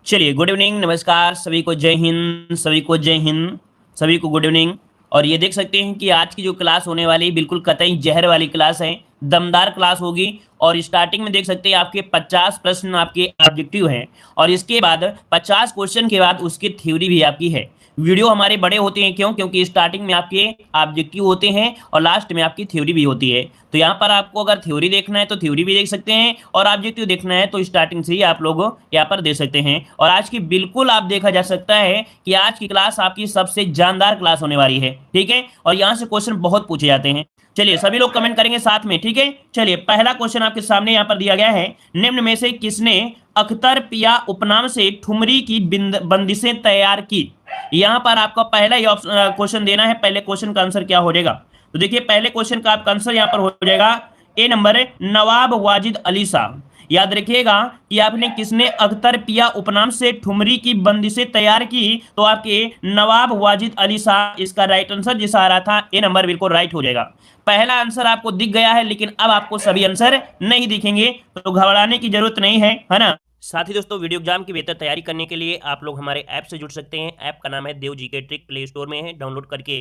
चलिए, good evening, नमस्कार, सभी को जय हिंद, सभी को जय हिंद, सभी को गुड इवनिंग। और ये देख सकते हैं कि आज की जो क्लास होने वाली बिल्कुल कतई जहर वाली क्लास है, दमदार क्लास होगी। और स्टार्टिंग में देख सकते हैं आपके 50 प्रश्न आपके ऑब्जेक्टिव हैं, और इसके बाद 50 क्वेश्चन के बाद उसकी थ्योरी भी आपकी है। वीडियो हमारे बड़े होते हैं, क्यों? क्योंकि स्टार्टिंग में आपके ऑब्जेक्टिव होते हैं और लास्ट में आपकी थ्योरी भी होती है। तो यहाँ पर आपको अगर थ्योरी देखना है तो थ्योरी भी देख सकते हैं, और ऑब्जेक्टिव देखना है तो स्टार्टिंग से ही आप लोग यहाँ पर दे सकते हैं। और आज की बिल्कुल आप देखा जा सकता है कि आज की क्लास आपकी सबसे जानदार क्लास होने वाली है, ठीक है। और यहाँ से क्वेश्चन बहुत पूछे जाते हैं। चलिए, सभी लोग कमेंट करेंगे साथ में, ठीक है। चलिए, पहला क्वेश्चन आपके सामने यहाँ पर दिया गया है। निम्न में से किसने अख्तर पिया उपनाम से ठुमरी की बंदिशें तैयार की? यहाँ पर आपका पहला ही क्वेश्चन देना है। पहले क्वेश्चन का आंसर क्या हो जाएगा? तो देखिए, पहले क्वेश्चन का आपका आंसर यहाँ पर हो जाएगा ए नंबर है, नवाब वाजिद अली शाह। याद रखिएगा कि आपने किसने अख्तर पिया उपनाम से ठुमरी की बंदिशें तैयार की, तो आपके नवाब वाजिद अली शाह इसका राइट आंसर जिसका आ रहा था ए नंबर बिल्कुल राइट हो जाएगा। पहला आंसर आपको दिख गया है, लेकिन अब आपको सभी आंसर नहीं दिखेंगे, तो घबराने की जरूरत नहीं है ना। साथ ही दोस्तों, वीडियो एग्जाम की बेहतर तैयारी करने के लिए आप लोग हमारे ऐप से जुड़ सकते हैं। ऐप का नाम है देव जीके ट्रिक, प्ले स्टोर में है, डाउनलोड करके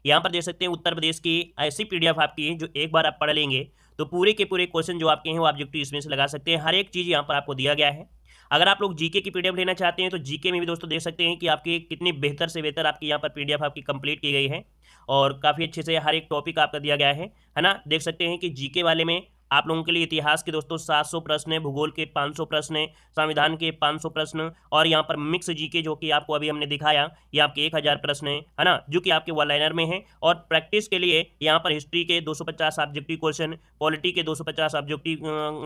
यहाँ पर देख सकते हैं उत्तर प्रदेश की ऐसी पीडीएफ आपकी है जो एक बार आप पढ़ लेंगे तो पूरे के पूरे क्वेश्चन जो आपके हैं वो ऑब्जेक्टिव इसमें से लगा सकते हैं। हर एक चीज़ यहाँ पर आपको दिया गया है। अगर आप लोग जीके की पीडीएफ लेना चाहते हैं तो जीके में भी दोस्तों देख सकते हैं कि आपकी कितनी बेहतर से बेहतर आपकी यहाँ पर पीडीएफ आपकी कंप्लीट की गई है, और काफ़ी अच्छे से हर एक टॉपिक आपका दिया गया है ना। देख सकते हैं कि जीके वाले में आप लोगों के लिए इतिहास के दोस्तों 700 प्रश्न है, भूगोल के 500 प्रश्न है, संविधान के 500 प्रश्न, और यहाँ पर मिक्स जीके जो कि आपको अभी हमने दिखाया ये आपके 1000 प्रश्न है ना, जो कि आपके वन लाइनर में है। और प्रैक्टिस के लिए यहाँ पर हिस्ट्री के 250 ऑब्जेक्टिव क्वेश्चन, पॉलिटी के 250 ऑब्जेक्टिव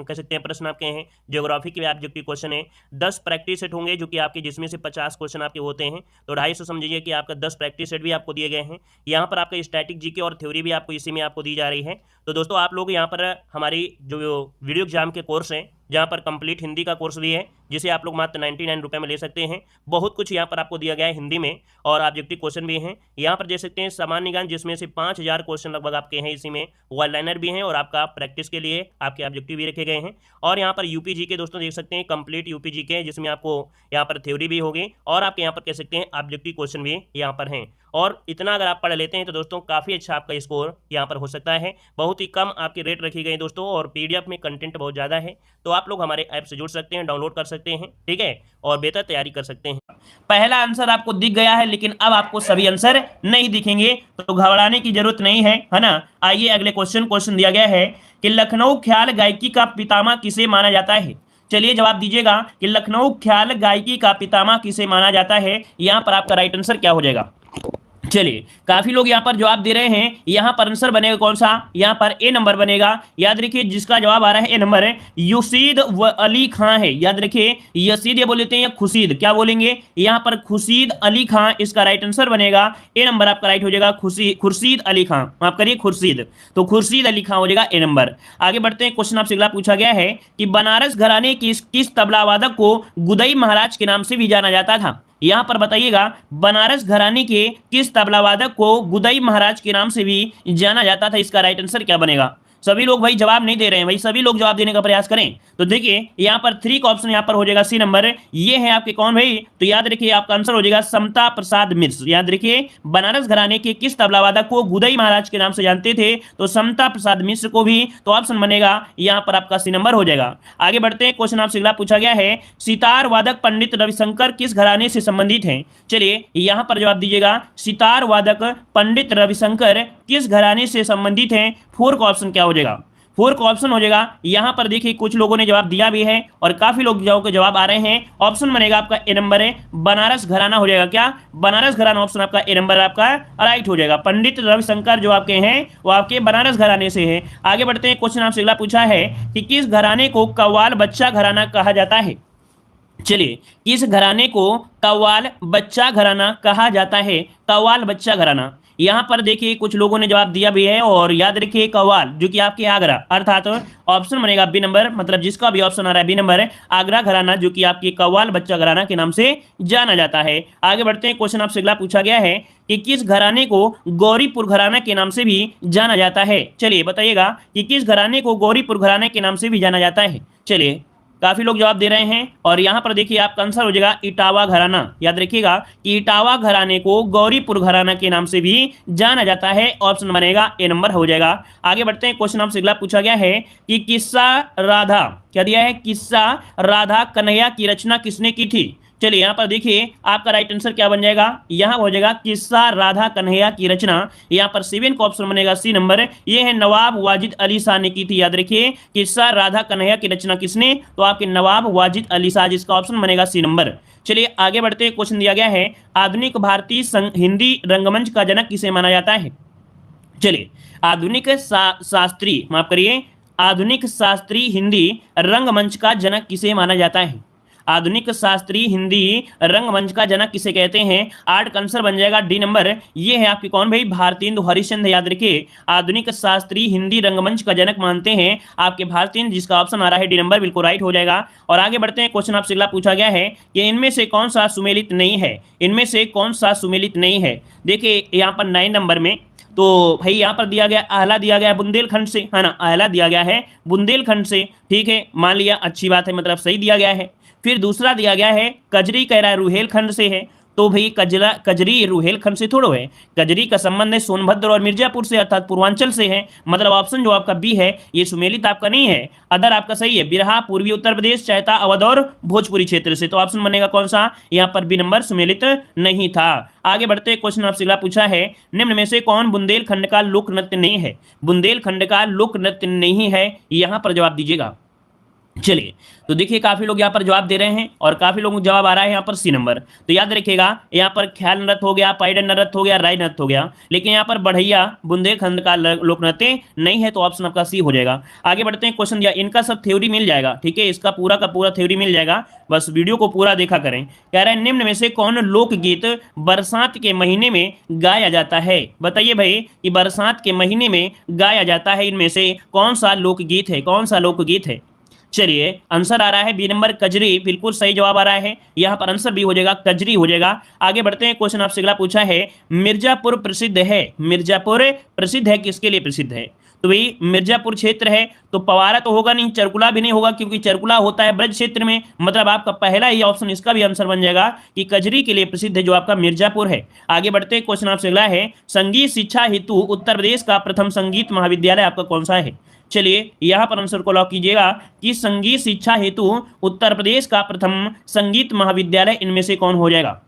कह सकते हैं प्रश्न आपके हैं, ज्योग्राफी के ऑब्जेक्टिव क्वेश्चन है, 10 प्रैक्टिस सेट होंगे जो कि आपके जिसमें से 50 क्वेश्चन आपके होते हैं, तो 250 समझिए कि आपका 10 प्रैक्टिस सेट भी आपको दिए गए हैं। यहाँ पर आपका स्टैटिक जीके और थ्योरी भी आपको इसी में आपको दी जा रही है। तो दोस्तों, आप लोग यहाँ पर हमारी जो वीडियो एग्जाम के कोर्स हैं, जहाँ पर कंप्लीट हिंदी का कोर्स भी है, जिसे आप लोग मात्र 99 रुपये में ले सकते हैं। बहुत कुछ यहाँ पर आपको दिया गया है हिंदी में, और ऑब्जेक्टिव क्वेश्चन भी हैं। यहाँ पर देख सकते हैं सामान्य ज्ञान, जिसमें से 5000 क्वेश्चन लगभग आपके हैं, इसी में वन लाइनर भी हैं, और आपका प्रैक्टिस के लिए आपके ऑब्जेक्टिव भी रखे गए हैं। और यहाँ पर यूपी के दोस्तों देख सकते हैं कंप्लीट यूपी के, जिसमें आपको यहाँ पर थ्योरी भी होगी, और आपके यहाँ पर कह सकते हैं ऑब्जेक्टिव क्वेश्चन भी यहाँ पर हैं। और इतना अगर आप पढ़ लेते हैं तो दोस्तों काफ़ी अच्छा आपका स्कोर यहाँ पर हो सकता है। बहुत ही कम आपकी रेट रखी गई दोस्तों, और पीडीएफ में कंटेंट बहुत ज़्यादा है, तो आप लोग हमारे ऐप से जुड़ सकते हैं, डाउनलोड कर सकते हैं, ठीक है, और बेहतर तैयारी कर सकते हैं। पहला आंसर आपको दिख गया है, लेकिन अब आपको सभी आंसर नहीं दिखेंगे, तो घबराने की जरूरत नहीं है ना। आइए अगले क्वेश्चन दिया गया है कि लखनऊ ख्याल गायकी का पितामह किसे माना जाता है? चलिए जवाब दीजिएगा कि लखनऊ ख्याल गायकी का पितामह किसे माना जाता है। यहां पर आपका राइट आंसर क्या हो जाएगा? चलिए, काफी लोग यहाँ पर जवाब दे रहे हैं। यहाँ पर आंसर बनेगा कौन सा? यहाँ पर ए नंबर बनेगा। याद रखिए, जिसका जवाब आ रहा है ए नंबर है, युशीद अली खां है। याद रखिए, यसीद ये बोल लेते हैं या खुशीद, क्या बोलेंगे? यहाँ पर खुशीद अली खां इसका राइट आंसर बनेगा। ए नंबर आपका राइट हो जाएगा, खुर्शीद अली खां। माफ करिए, खुर्शीद, तो खुर्शीद अली खां हो जाएगा ए नंबर। आगे बढ़ते हैं। क्वेश्चन आपसे अगला पूछा गया है कि बनारस घराने की किस तबला वादक को गुदई महाराज के नाम से भी जाना जाता था? यहां पर बताइएगा, बनारस घराने के किस तबला वादक को गुदई महाराज के नाम से भी जाना जाता था? इसका राइट आंसर क्या बनेगा? सभी लोग भाई जवाब नहीं दे रहे हैं, भाई सभी लोग जवाब देने का प्रयास करें। तो देखिए, यहाँ पर 3 का ऑप्शन यहाँ पर हो जाएगा सी नंबर। ये है आपके कौन भाई? तो याद रखिए, आपका आंसर हो जाएगा समता प्रसाद मिश्र। याद रखिए, बनारस घराने के किस तबला वादक को गुदई महाराज के नाम से जानते थे? तो समता प्रसाद मिश्र को भी, तो ऑप्शन बनेगा यहाँ पर आपका सी नंबर हो जाएगा। आगे बढ़ते हैं। क्वेश्चन आपसे अगला पूछा गया है, सितार वादक पंडित रविशंकर किस घराने से संबंधित हैं? चलिए यहाँ पर जवाब दीजिएगा, सितार वादक पंडित रविशंकर किस घराने से संबंधित हैं? 4 का ऑप्शन क्या हो जाएगा? 4 का ऑप्शन हो जाएगा, यहां पर देखिए कुछ लोगों ने जवाब दिया भी है, और काफी लोग के जवाब आ रहे हैं। ऑप्शन बनेगा आपका ए नंबर है, बनारस घराना हो जाएगा। क्या? बनारस घराना ऑप्शन आपका ए नंबर आपका राइट हो जाएगा। पंडित रविशंकर जो आपके हैं वो आपके बनारस घराने से है। आगे बढ़ते हैं। क्वेश्चन आपसे अगला पूछा है कि किस घराने को कव्वाल बच्चा घराना कहा जाता है? चलिए, किस घराने को कव्वाल बच्चा घराना कहा जाता है? कव्वाल बच्चा घराना। यहां पर देखिए कुछ लोगों ने जवाब दिया भी है, और याद रखिए कव्वाल जो कि आपके आगरा, अर्थात ऑप्शन बनेगा बी नंबर, मतलब जिसका भी ऑप्शन आ रहा है बी नंबर है, आगरा घराना जो कि आपकी कव्वाल बच्चा घराना के नाम से जाना जाता है। आगे बढ़ते हैं। क्वेश्चन आपसे अगला पूछा गया है कि किस घराने को गौरीपुर घराना के नाम से भी जाना जाता है? चलिए बताइएगा कि किस घराने को गौरीपुर घराने के नाम से भी जाना जाता है। चलिए, काफी लोग जवाब दे रहे हैं। और यहाँ पर देखिए आपका आंसर हो जाएगा इटावा घराना। याद रखिएगा कि इटावा घराने को गौरीपुर घराना के नाम से भी जाना जाता है। ऑप्शन बनेगा ए नंबर हो जाएगा। आगे बढ़ते हैं, क्वेश्चन आपसे अगला पूछा गया है कि किस्सा राधा, क्या दिया है, किस्सा राधा कन्हैया की रचना किसने की थी। चलिए यहाँ पर देखिए आपका राइट आंसर क्या बन जाएगा, यहाँ हो जाएगा किस्सा राधा कन्हैया की रचना। यहाँ पर 7 का ऑप्शन बनेगा सी नंबर, ये है नवाब वाजिद अली शाह ने की थी। याद रखिए किस्सा राधा कन्हैया की रचना किसने, तो आपके नवाब वाजिद अली शाह, जिसका ऑप्शन बनेगा सी नंबर। चलिए आगे बढ़ते हैं, क्वेश्चन दिया गया है आधुनिक भारतीय हिंदी रंगमंच का जनक किसे माना जाता है। चलिए आधुनिक शास्त्रीय, माफ करिए, आधुनिक शास्त्रीय हिंदी रंगमंच का जनक किसे माना जाता है। आधुनिक शास्त्रीय हिंदी रंगमंच का जनक किसे कहते हैं। 8 का आंसर बन जाएगा डी नंबर, ये है आपके कौन भाई, भारतेंदु हरिश्चंद्र। याद रखिए आधुनिक शास्त्रीय हिंदी रंगमंच का जनक मानते हैं आपके भारतेंदु, जिसका ऑप्शन आ रहा है डी नंबर, बिल्कुल राइट हो जाएगा। और आगे बढ़ते हैं, क्वेश्चन आपसे अगला पूछा गया है कि इनमें से कौन सा सुमेलित नहीं है। इनमें से कौन सा सुमेलित नहीं है। देखिए यहाँ पर 9 नंबर में तो भाई यहाँ पर दिया गया आह्ला दिया गया है बुंदेलखंड से, है ना, आह्ला दिया गया है बुंदेलखंड से, ठीक है, मान लिया, अच्छी बात है, मतलब सही दिया गया है। फिर दूसरा दिया गया है कजरी कह रहा है रुहेलखंड से है, तो भाई कजरी रुहेलखंड से थोड़ा है, कजरी का संबंध है सोनभद्र और मिर्जापुर से, अर्थात पूर्वांचल से है। मतलब ऑप्शन जो आपका बी है ये सुमेलित आपका नहीं है। अदर आपका सही है, बिरहा पूर्वी उत्तर प्रदेश, चैता अवध और भोजपुरी क्षेत्र से, तो ऑप्शन बनेगा कौन सा, यहाँ पर बी नंबर सुमेलित नहीं था। आगे बढ़ते क्वेश्चन आपसे अगला पूछा है निम्न में से कौन बुंदेलखंड का लोक नृत्य नहीं है। बुंदेलखंड का लोक नृत्य नहीं है, यहाँ पर जवाब दीजिएगा। चलिए तो देखिए काफी लोग यहाँ पर जवाब दे रहे हैं और काफी लोगों को जवाब आ रहा है यहाँ पर सी नंबर। तो याद रखिएगा यहाँ पर ख्याल नृत्य हो गया, पाइडन नृत्य हो गया, राय नृत्य हो गया, लेकिन यहाँ पर बढ़ैया बुंदेलखंड का लोक नृत्य नहीं है, तो ऑप्शन आपका सी हो जाएगा। आगे बढ़ते हैं, क्वेश्चन दिया इनका सब थ्योरी मिल जाएगा, ठीक है, इसका पूरा का पूरा थ्योरी मिल जाएगा, बस वीडियो को पूरा देखा करें। कह रहे हैं निम्न में से कौन लोकगीत बरसात के महीने में गाया जाता है। बताइए भाई कि बरसात के महीने में गाया जाता है, इनमें से कौन सा लोकगीत है, कौन सा लोकगीत है। चलिए आंसर आ रहा है बी नंबर कजरी, बिल्कुल सही जवाब आ रहा है, यहाँ पर आंसर बी हो जाएगा, कजरी हो जाएगा। आगे बढ़ते हैं, क्वेश्चन आपसे अगला पूछा है मिर्जापुर प्रसिद्ध है। मिर्जापुर प्रसिद्ध है, किसके लिए प्रसिद्ध है। तो भाई मिर्जापुर क्षेत्र है तो पवारा तो होगा नहीं, चरकुला भी नहीं होगा, क्योंकि चरकुला होता है ब्रज क्षेत्र में। मतलब आपका पहला ही ऑप्शन, इसका भी आंसर बन जाएगा कि कजरी के लिए प्रसिद्ध है, जो आपका मिर्जापुर है। आगे बढ़ते हैं, क्वेश्चन आपसे अगला है संगीत शिक्षा हेतु उत्तर प्रदेश का प्रथम संगीत महाविद्यालय आपका कौन सा है। चलिए यहाँ पर आंसर को लॉक कीजिएगा कि संगीत शिक्षा हेतु उत्तर प्रदेश का प्रथम संगीत महाविद्यालय इनमें से कौन हो जाएगा।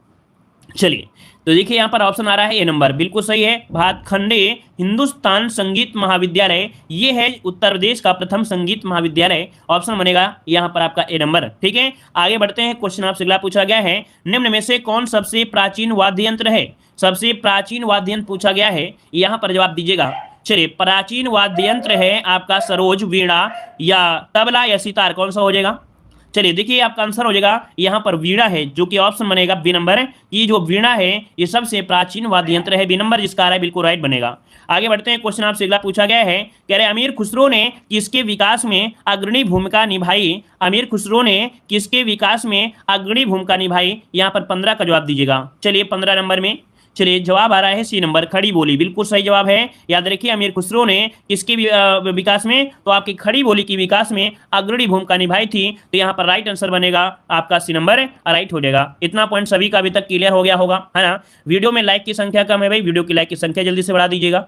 चलिए तो देखिए यहाँ पर ऑप्शन आ रहा है ए नंबर, बिल्कुल सही है, भातखंडे हिंदुस्तान संगीत महाविद्यालय, ये है उत्तर प्रदेश का प्रथम संगीत महाविद्यालय, ऑप्शन बनेगा यहाँ पर आपका ए नंबर, ठीक है। आगे बढ़ते हैं, क्वेश्चन आपसे अगला पूछा गया है निम्न में से कौन सबसे प्राचीन वाद्य यंत्र है। सबसे प्राचीन वाद्य यंत्र पूछा गया है, यहाँ पर जवाब दीजिएगा। चलिए प्राचीन वाद्य यंत्र है आपका सरोज, वीणा या तबला या सितार, कौन सा हो जाएगा। चलिए देखिए आपका आंसर हो जाएगा यहाँ पर वीणा है, जो कि ऑप्शन बनेगा बी नंबर। ये जो वीणा है ये सबसे प्राचीन वाद्य यंत्र है, बी नंबर जिसका आ रहा है बिल्कुल राइट बनेगा। आगे बढ़ते हैं, क्वेश्चन आपसे अगला पूछा गया है, कह रहे अमीर खुसरो ने किसके विकास में अग्रणी भूमिका निभाई। अमीर खुसरो ने किसके विकास में अग्रणी भूमिका निभाई, यहाँ पर 15 का जवाब दीजिएगा। चलिए 15 नंबर में चलिए जवाब आ रहा है सी नंबर, खड़ी बोली, बिल्कुल सही जवाब है। याद रखिए अमीर खुसरो ने किसके विकास में, तो आपकी खड़ी बोली की विकास में अग्रणी भूमिका निभाई थी, तो यहाँ पर राइट आंसर बनेगा आपका सी नंबर, राइट हो जाएगा। इतना पॉइंट सभी का अभी तक क्लियर हो गया होगा, है ना। वीडियो में लाइक की संख्या कम है भाई, वीडियो की लाइक की संख्या जल्दी से बढ़ा दीजिएगा।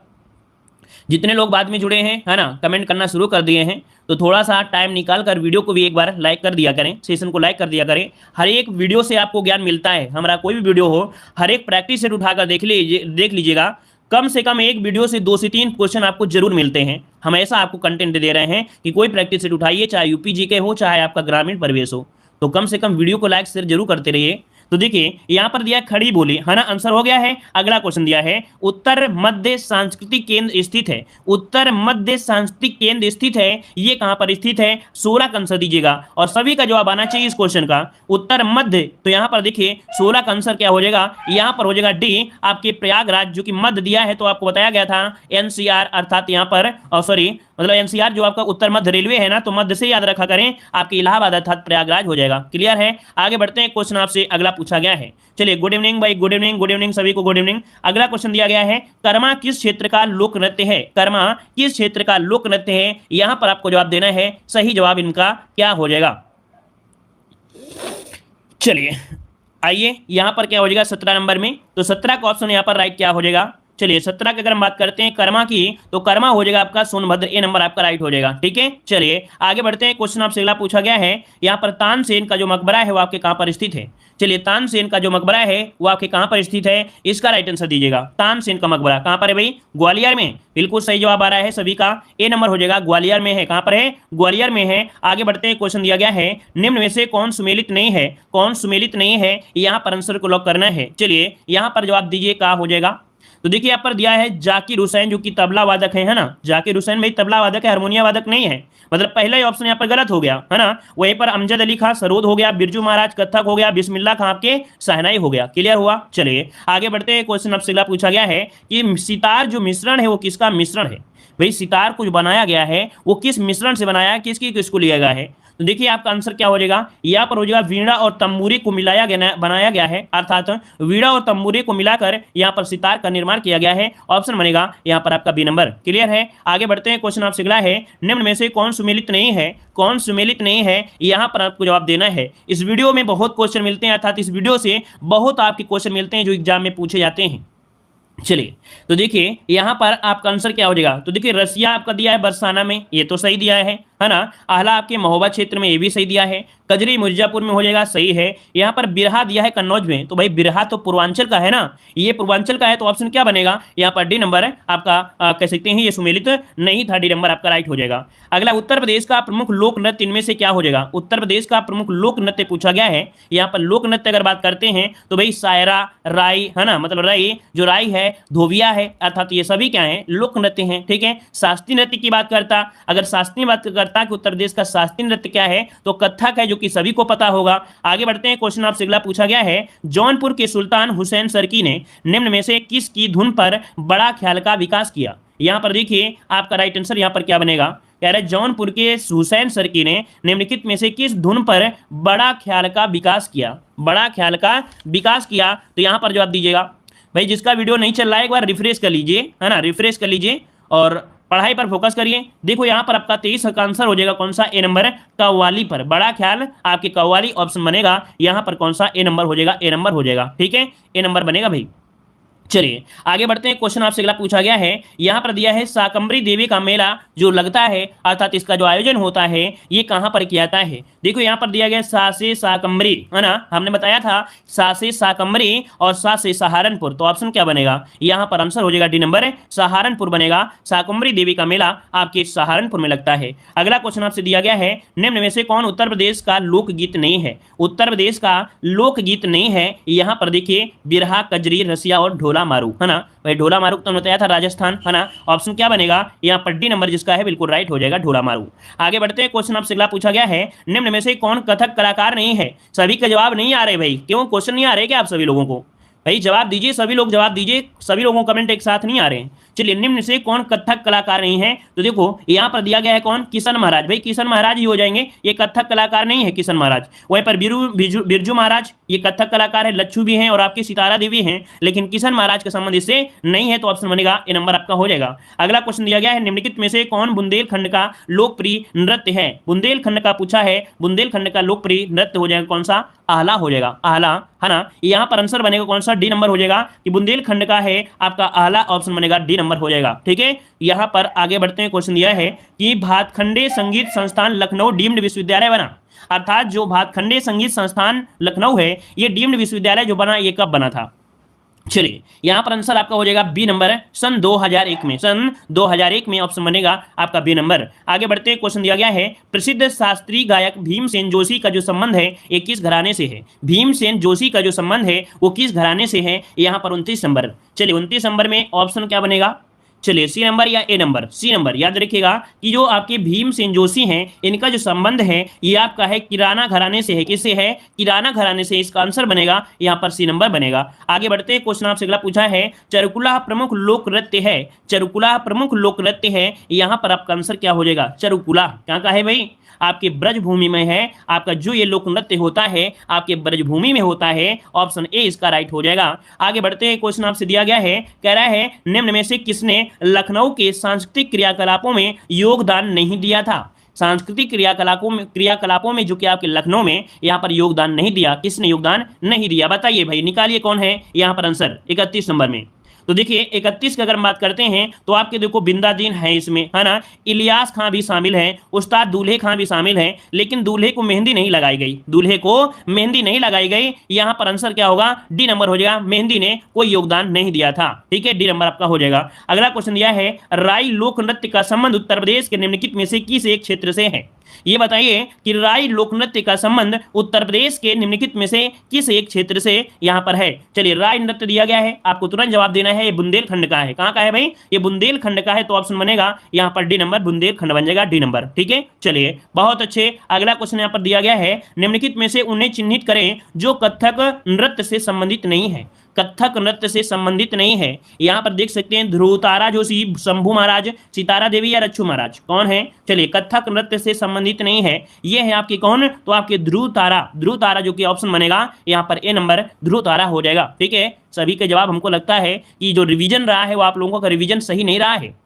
जितने लोग बाद में जुड़े हैं, है ना, कमेंट करना शुरू कर दिए हैं, तो थोड़ा सा टाइम निकाल कर वीडियो को भी एक बार लाइक कर दिया करें, सेशन को लाइक कर दिया करें। हर एक वीडियो से आपको ज्ञान मिलता है, हमारा कोई भी वीडियो हो, हर एक प्रैक्टिस सेट उठाकर देख लीजिएगा। कम से कम एक वीडियो से 2 से 3 क्वेश्चन आपको जरूर मिलते हैं। हम ऐसा आपको कंटेंट दे रहे हैं कि कोई प्रैक्टिस सेट उठाइए, चाहे यूपी के हो, चाहे आपका ग्रामीण परिवेश हो, तो कम से कम वीडियो को लाइक शेयर जरूर करते रहिए। तो देखिए यहाँ पर दिया खड़ी बोली, है ना, आंसर हो गया है। अगला क्वेश्चन दिया है उत्तर मध्य सांस्कृतिक केंद्र स्थित है। उत्तर मध्य सांस्कृतिक केंद्र स्थित है, ये कहां पर स्थित है, 16 का आंसर दीजिएगा और सभी का जवाब आना चाहिए इस क्वेश्चन का। उत्तर मध्य, तो यहाँ पर देखिए 16 का आंसर क्या हो जाएगा, यहाँ पर हो जाएगा डी, आपके प्रयागराज, जो कि मध्य दिया है, तो आपको बताया गया था एनसीआर, अर्थात यहाँ पर सॉरी मतलब एनसीआर जो आपका उत्तर मध्य रेलवे है ना, तो मध्य से याद रखा करें, आपके इलाहाबाद अर्थात प्रयागराज हो जाएगा। क्लियर है। आगे बढ़ते हैं, क्वेश्चन आपसे अगला पूछा गया है। चलिए गुड इवनिंग भाई, गुड इवनिंग, गुड इवनिंग सभी को, गुड इवनिंग। अगला क्वेश्चन दिया गया है कर्मा किस क्षेत्र का लोक नृत्य है। कर्मा किस क्षेत्र का लोक नृत्य है, यहां पर आपको जवाब देना है। सही जवाब इनका क्या हो जाएगा। चलिए आइए यहाँ पर क्या हो जाएगा 17 नंबर में, तो 17 का ऑप्शन यहाँ पर राइट क्या हो जाएगा। चलिए 17 की अगर हम बात करते हैं कर्मा की, तो कर्मा हो जाएगा आपका सोनभद्र, ए नंबर आपका राइट हो जाएगा। ठीक है, चलिए आगे बढ़ते हैं। क्वेश्चन आपसे अगला पूछा गया है, यहाँ पर तानसेन का जो मकबरा है वो आपके कहाँ पर स्थित है। चलिए तानसेन का जो मकबरा है वो आपके कहाँ पर स्थित है, इसका राइट आंसर दीजिएगा। तानसेन का मकबरा कहाँ पर है भाई, ग्वालियर में। बिल्कुल सही जवाब आ रहा है सभी का, ए नंबर हो जाएगा, ग्वालियर में है। कहाँ पर है, ग्वालियर में है। आगे बढ़ते हैं, क्वेश्चन दिया गया है, निम्न में से कौन सुमेलित नहीं है, कौन सुमेलित नहीं है, यहाँ पर आंसर को लॉक करना है। चलिए यहाँ पर जवाब दीजिए, क्या हो जाएगा। तो देखिए यहाँ पर दिया है जाकिर हुसैन, जो कि तबला वादक है ना। जाकिर हुसैन भाई तबला वादक है, हारमोनिया वादक नहीं है। मतलब पहला ही ऑप्शन यहाँ पर गलत हो गया है ना। वहीं पर अमजद अली खां सरोद हो गया, बिरजू महाराज कत्थक हो गया, बिस्मिल्लाह खां आपके शहनाई हो गया। क्लियर हुआ। चलिए आगे बढ़ते हैं। क्वेश्चन आपसे अगला पूछा गया है कि सितार जो मिश्रण है वो किसका मिश्रण है। भाई सितार कुछ बनाया गया है, वो किस मिश्रण से बनाया है, किसको लिया गया है। तो देखिए आपका आंसर क्या हो जाएगा, यहाँ पर हो जाएगा वीणा और तंबूरी को मिलाया गया, बनाया गया है। अर्थात वीणा और तंबूरी को मिलाकर यहाँ पर सितार का निर्माण किया गया है। ऑप्शन बनेगा यहाँ पर आपका बी नंबर। क्लियर है। आगे बढ़ते हैं। क्वेश्चन आपसे अगला है, निम्न में से कौन सुमेलित नहीं है, कौन सुमेलित नहीं है, यहाँ पर आपको जवाब देना है। इस वीडियो में बहुत क्वेश्चन मिलते हैं, अर्थात इस वीडियो से बहुत आपके क्वेश्चन मिलते हैं जो एग्जाम में पूछे जाते हैं। चलिए तो देखिए यहाँ पर आपका आंसर क्या हो जाएगा। तो देखिए रसिया आपका दिया है बरसाना में, ये तो सही दिया है ना। आला आपके महोबा क्षेत्र में, ये भी सही दिया है। कजरी मिर्जापुर में हो जाएगा, सही है। यहाँ पर बिरहा दिया है कन्नौज में, तो भाई बिरहा तो पूर्वांचल का है ना, ये पूर्वांचल का है, तो ऑप्शन क्या बनेगा यहाँ पर डी नंबर आपका कह सकते हैं ये सुमेलित नहीं था, डी नंबर आपका राइट हो जाएगा। अगला, उत्तर प्रदेश का प्रमुख लोक नृत्य इनमें से क्या हो जाएगा। उत्तर प्रदेश का प्रमुख लोक नृत्य पूछा गया है। यहाँ पर लोक नृत्य अगर बात करते हैं तो भाई सायरा, राई है ना, मतलब राई जो राई है, धोबिया है, अर्थात ये सभी क्या है, लोक नृत्य हैं। ठीक है। शास्त्रीय नृत्य की बात करता, अगर शास्त्रीय बात करता कि उत्तर प्रदेश का शास्त्रीय नृत्य क्या है, तो कथक है, जो कि सभी को पता होगा। आगे बढ़ते हैं। क्वेश्चन आपसे अगला पूछा गया है, जौनपुर के सुल्तान हुसैन सरकी ने निम्न में से किसकी धुन पर बड़ा ख्याल का विकास किया। यहां पर देखिए आपका राइट आंसर यहां पर क्या बनेगा, कह रहे जौनपुर के हुसैन सरकी ने निम्नलिखित में से किस धुन पर बड़ा ख्याल का विकास किया, बड़ा ख्याल का विकास किया। तो यहां पर जवाब दीजिएगा। भाई जिसका वीडियो नहीं चल रहा है एक बार रिफ्रेश कर लीजिए, है ना, रिफ्रेश कर लीजिए और पढ़ाई पर फोकस करिए। देखो यहाँ पर आपका 23 का आंसर हो जाएगा कौन सा, ए नंबर कव्वाली पर, बड़ा ख्याल आपके कव्वाली ऑप्शन बनेगा। यहाँ पर कौन सा, ए नंबर हो जाएगा, ए नंबर हो जाएगा। ठीक है, ए नंबर बनेगा भाई। चलिए आगे बढ़ते हैं। क्वेश्चन आपसे अगला पूछा गया है, यहां पर दिया है शाकंभरी देवी का मेला जो लगता है, अर्थात इसका जो आयोजन होता है ये कहां पर किया जाता है। देखो यहां पर दिया गया सासे शाकंभरी, है ना, हमने बताया था सासे शाकंभरी और सासे सहारनपुर, तो ऑप्शन क्या बनेगा, यहां पर आंसर हो जाएगा डी नंबर सहारनपुर बनेगा। शाकंभरी देवी का मेला आपके सहारनपुर में लगता है। अगला क्वेश्चन आपसे दिया गया है, निम्न में से कौन उत्तर प्रदेश का लोकगीत नहीं है। उत्तर प्रदेश का लोकगीत नहीं है, यहां पर देखिए बिरहा, कजरी, रसिया और ढोला मारू, है ना। भाई ढोला मारू तो बताया था राजस्थान, है ना। ऑप्शन क्या बनेगा यहाँ पर डी नंबर जिसका है बिल्कुल राइट हो जाएगा, ढोला मारू। आगे बढ़ते हैं। क्वेश्चन आपसे अगला पूछा गया है, निम्न में से कौन कथक कलाकार नहीं है। सभी के जवाब नहीं आ रहे भाई, क्यों क्वेश्चन नहीं आ रहे क्या आप सभी लोगों को, भाई जवाब दीजिए, सभी लोग जवाब दीजिए, सभी लोगों को कमेंट एक साथ नहीं आ रहे हैं। चलिए निम्न से कौन कथक कलाकार नहीं है, तो देखो यहाँ पर दिया गया है कौन, किशन महाराज। भाई किशन महाराज ही हो जाएंगे, ये कथक कलाकार नहीं है किशन महाराज। वहीं पर बिरजू महाराज ये कथक कलाकार है, लच्छू भी हैं और आपकी सितारा देवी हैं, लेकिन किशन महाराज का संबंध इससे नहीं है, तो ऑप्शन बनेगा ए नंबर आपका हो जाएगा। अगला क्वेश्चन दिया गया है, निम्नलिखित में से कौन बुंदेलखंड का लोकप्रिय नृत्य है। बुंदेलखंड का पूछा है, बुंदेलखंड का लोकप्रिय नृत्य हो जाएगा कौन सा, आहला हो जाएगा, आहला, है ना। यहाँ पर आंसर बनेगा कौन सा, डी नंबर हो जाएगा, कि बुंदेलखंड का है आपका आहला, ऑप्शन बनेगा डी नंबर हो जाएगा। ठीक है, यहाँ पर आगे बढ़ते हैं। क्वेश्चन दिया है कि भातखंडे संगीत संस्थान लखनऊ डीम्ड विश्वविद्यालय बना, अर्थात जो भातखंडे संगीत संस्थान लखनऊ है ये डीम्ड विश्वविद्यालय जो बना ये कब बना था। चलिए यहाँ पर आंसर आपका हो जाएगा बी नंबर, सन 2001 में, सन 2001 में ऑप्शन बनेगा आपका बी नंबर। आगे बढ़ते हैं। क्वेश्चन दिया गया है, प्रसिद्ध शास्त्रीय गायक भीमसेन जोशी का जो संबंध है ये किस घराने से है। भीमसेन जोशी का जो संबंध है वो किस घराने से है, यहाँ पर 29 नंबर। चलिए 29 नंबर में ऑप्शन क्या बनेगा, चलिए सी नंबर या ए नंबर, सी नंबर। याद रखिएगा कि जो आपके भीमसेन जोशी हैं इनका जो संबंध है ये आपका है किराना घराने से है, किससे है, किराना घराने से, इसका आंसर बनेगा यहाँ पर सी नंबर बनेगा। आगे बढ़ते हैं। क्वेश्चन आपसे अगला पूछा है, चरुकुला प्रमुख लोक नृत्य है, चरुकुला प्रमुख लोक नृत्य है, यहाँ पर आपका आंसर क्या हो जाएगा, चरुकुला कहाँ का है भाई, आपके ब्रजभूमि में है। आपका जो ये लोक नृत्य होता है आपके ब्रजभूमि में होता है, ऑप्शन ए इसका राइट हो जाएगा। आगे बढ़ते हैं। क्वेश्चन आपसे दिया गया है, कह रहा है निम्न में से किसने लखनऊ के सांस्कृतिक क्रियाकलापों में योगदान नहीं दिया था। सांस्कृतिक क्रियाकलापों में जो कि आपके लखनऊ में यहाँ पर योगदान नहीं दिया। किसने योगदान नहीं दिया बताइए भाई, निकालिए कौन है यहाँ पर आंसर 31 नंबर में। तो देखिए 31 की अगर हम बात करते हैं तो आपके देखो बिंदादीन है इसमें, है ना, इलियास खां भी शामिल है, उस्ताद दूल्हे खां भी शामिल है, लेकिन दूल्हे को मेहंदी नहीं लगाई गई, दूल्हे को मेहंदी नहीं लगाई गई। यहाँ पर आंसर क्या होगा, डी नंबर हो जाएगा, मेहंदी ने कोई योगदान नहीं दिया था। ठीक है, डी नंबर आपका हो जाएगा। अगला क्वेश्चन दिया है, राई लोक नृत्य का संबंध उत्तर प्रदेश के निम्नलिखित में से किस एक क्षेत्र से है। ये बताइए कि राई लोक नृत्य का संबंध उत्तर प्रदेश के निम्नलिखित में से किस एक क्षेत्र से यहाँ पर है। चलिए राई नृत्य दिया गया है, आपको तुरंत जवाब देना है, ये बुंदेलखंड का है। कहाँ का है भाई, ये बुंदेलखंड का है, तो ऑप्शन बनेगा यहाँ पर डी नंबर, बुंदेलखंड बन जाएगा डी नंबर। ठीक है, चलिए बहुत अच्छे। अगला क्वेश्चन यहाँ पर दिया गया है, निम्नलिखित में से उन्हें चिन्हित करें जो कथक नृत्य से संबंधित नहीं है। कथक नृत्य से संबंधित नहीं है, यहाँ पर देख सकते हैं ध्रुव तारा जोशी, शंभू महाराज, सितारा देवी या रच्छू महाराज, कौन है। चलिए कथक नृत्य से संबंधित नहीं है, ये है आपके कौन, तो आपके ध्रुव तारा जो कि ऑप्शन बनेगा यहाँ पर ए नंबर, ध्रुव तारा हो जाएगा। ठीक है, सभी के जवाब हमको लगता है कि जो रिवीजन रहा है वो आप लोगों का रिवीजन सही नहीं रहा है।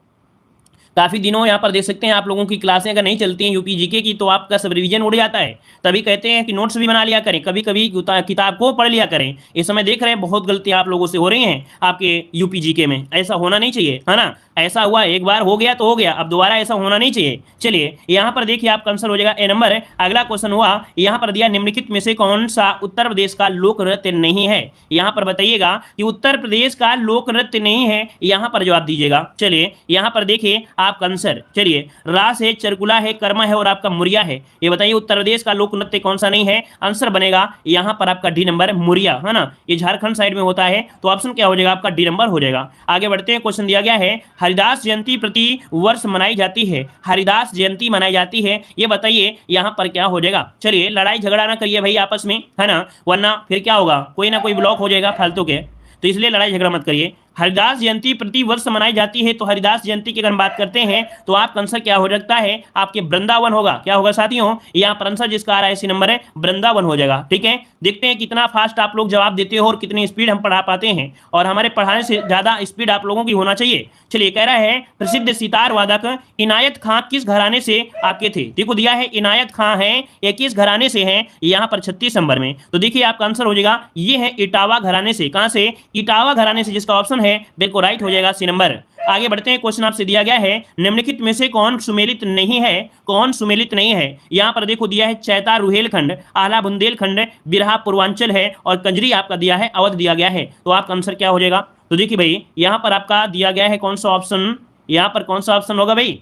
काफी दिनों यहाँ पर देख सकते हैं आप लोगों की क्लासें अगर नहीं चलती हैं यूपी जीके की, तो आपका सब रिवीजन उड़ जाता है। तभी कहते हैं कि नोट्स भी बना लिया करें, कभी कभी किताब को पढ़ लिया करें। इस समय देख रहे हैं बहुत गलतियां आप लोगों से हो रही हैं आपके यूपी जीके में, ऐसा होना नहीं चाहिए, है ना। ऐसा हुआ एक बार हो गया तो हो गया, अब दोबारा ऐसा होना नहीं चाहिए। चलिए यहाँ पर देखिए आपका आंसर हो जाएगा ए नंबर। अगला क्वेश्चन हुआ, यहाँ पर दिया निम्नलिखित में से कौन सा उत्तर प्रदेश का लोक नृत्य नहीं है। यहाँ पर बताइएगा कि उत्तर प्रदेश का लोक नृत्य नहीं है, यहाँ पर जवाब दीजिएगा। चलिए यहाँ पर देखिए आपका आंसर, चलिए रास है, चरकुला है, कर्मा है और आपका मुरिया है। ये बताइए उत्तर प्रदेश का लोक नृत्य कौन सा नहीं है। आंसर बनेगा यहाँ पर आपका डी नंबर, मुरिया, है ना, ये झारखंड साइड में होता है, तो ऑप्शन क्या हो जाएगा आपका डी नंबर हो जाएगा। आगे बढ़ते हैं, क्वेश्चन दिया गया है, हरिदास जयंती प्रति वर्ष मनाई जाती है, हरिदास जयंती मनाई जाती है, ये बताइए यहाँ पर क्या हो जाएगा। चलिए लड़ाई झगड़ा ना करिए भाई आपस में, है ना, वरना फिर क्या होगा, कोई ना कोई ब्लॉक हो जाएगा फालतू के, तो इसलिए लड़ाई झगड़ा मत करिए। हरिदास जयंती प्रति वर्ष मनाई जाती है, तो हरिदास जयंती की अगर हम बात करते हैं तो आपका आंसर क्या हो सकता है, आपके वृंदावन होगा। क्या होगा साथियों, यहाँ पर आंसर जिसका आ रहा है इसी नंबर है, वृंदावन हो जाएगा। ठीक है, देखते हैं कितना फास्ट आप लोग जवाब देते हो और कितनी स्पीड हम पढ़ा पाते हैं, और हमारे पढ़ाने से ज्यादा स्पीड आप लोगों की होना चाहिए। चलिए कह रहा है, प्रसिद्ध सितार वादक इनायत खां किस घराने से आके थे। देखो दिया है इनायत खां है, ये किस घराने से है, यहाँ पर 36 नंबर में। तो देखिए आपका आंसर हो जाएगा, ये है इटावा घराने से। कहां से, इटावा घराने से, जिसका ऑप्शन है बिल्कुल राइट हो जाएगा सी नंबर। आगे बढ़ते हैं, क्वेश्चन आपसे दिया गया है, निम्नलिखित में से कौन सुमेलित नहीं है, कौन सुमेलित नहीं है। यहाँ पर देखो दिया है चैता रुहेलखंड, आला बुंदेलखंड, बिरहा पूर्वांचल है और कंजरी आपका दिया है अवध दिया गया है, तो आपका आंसर क्या हो जाएगा। तो देखिए भाई यहाँ पर आपका दिया गया है कौन सा ऑप्शन, यहाँ पर कौन सा ऑप्शन होगा भाई,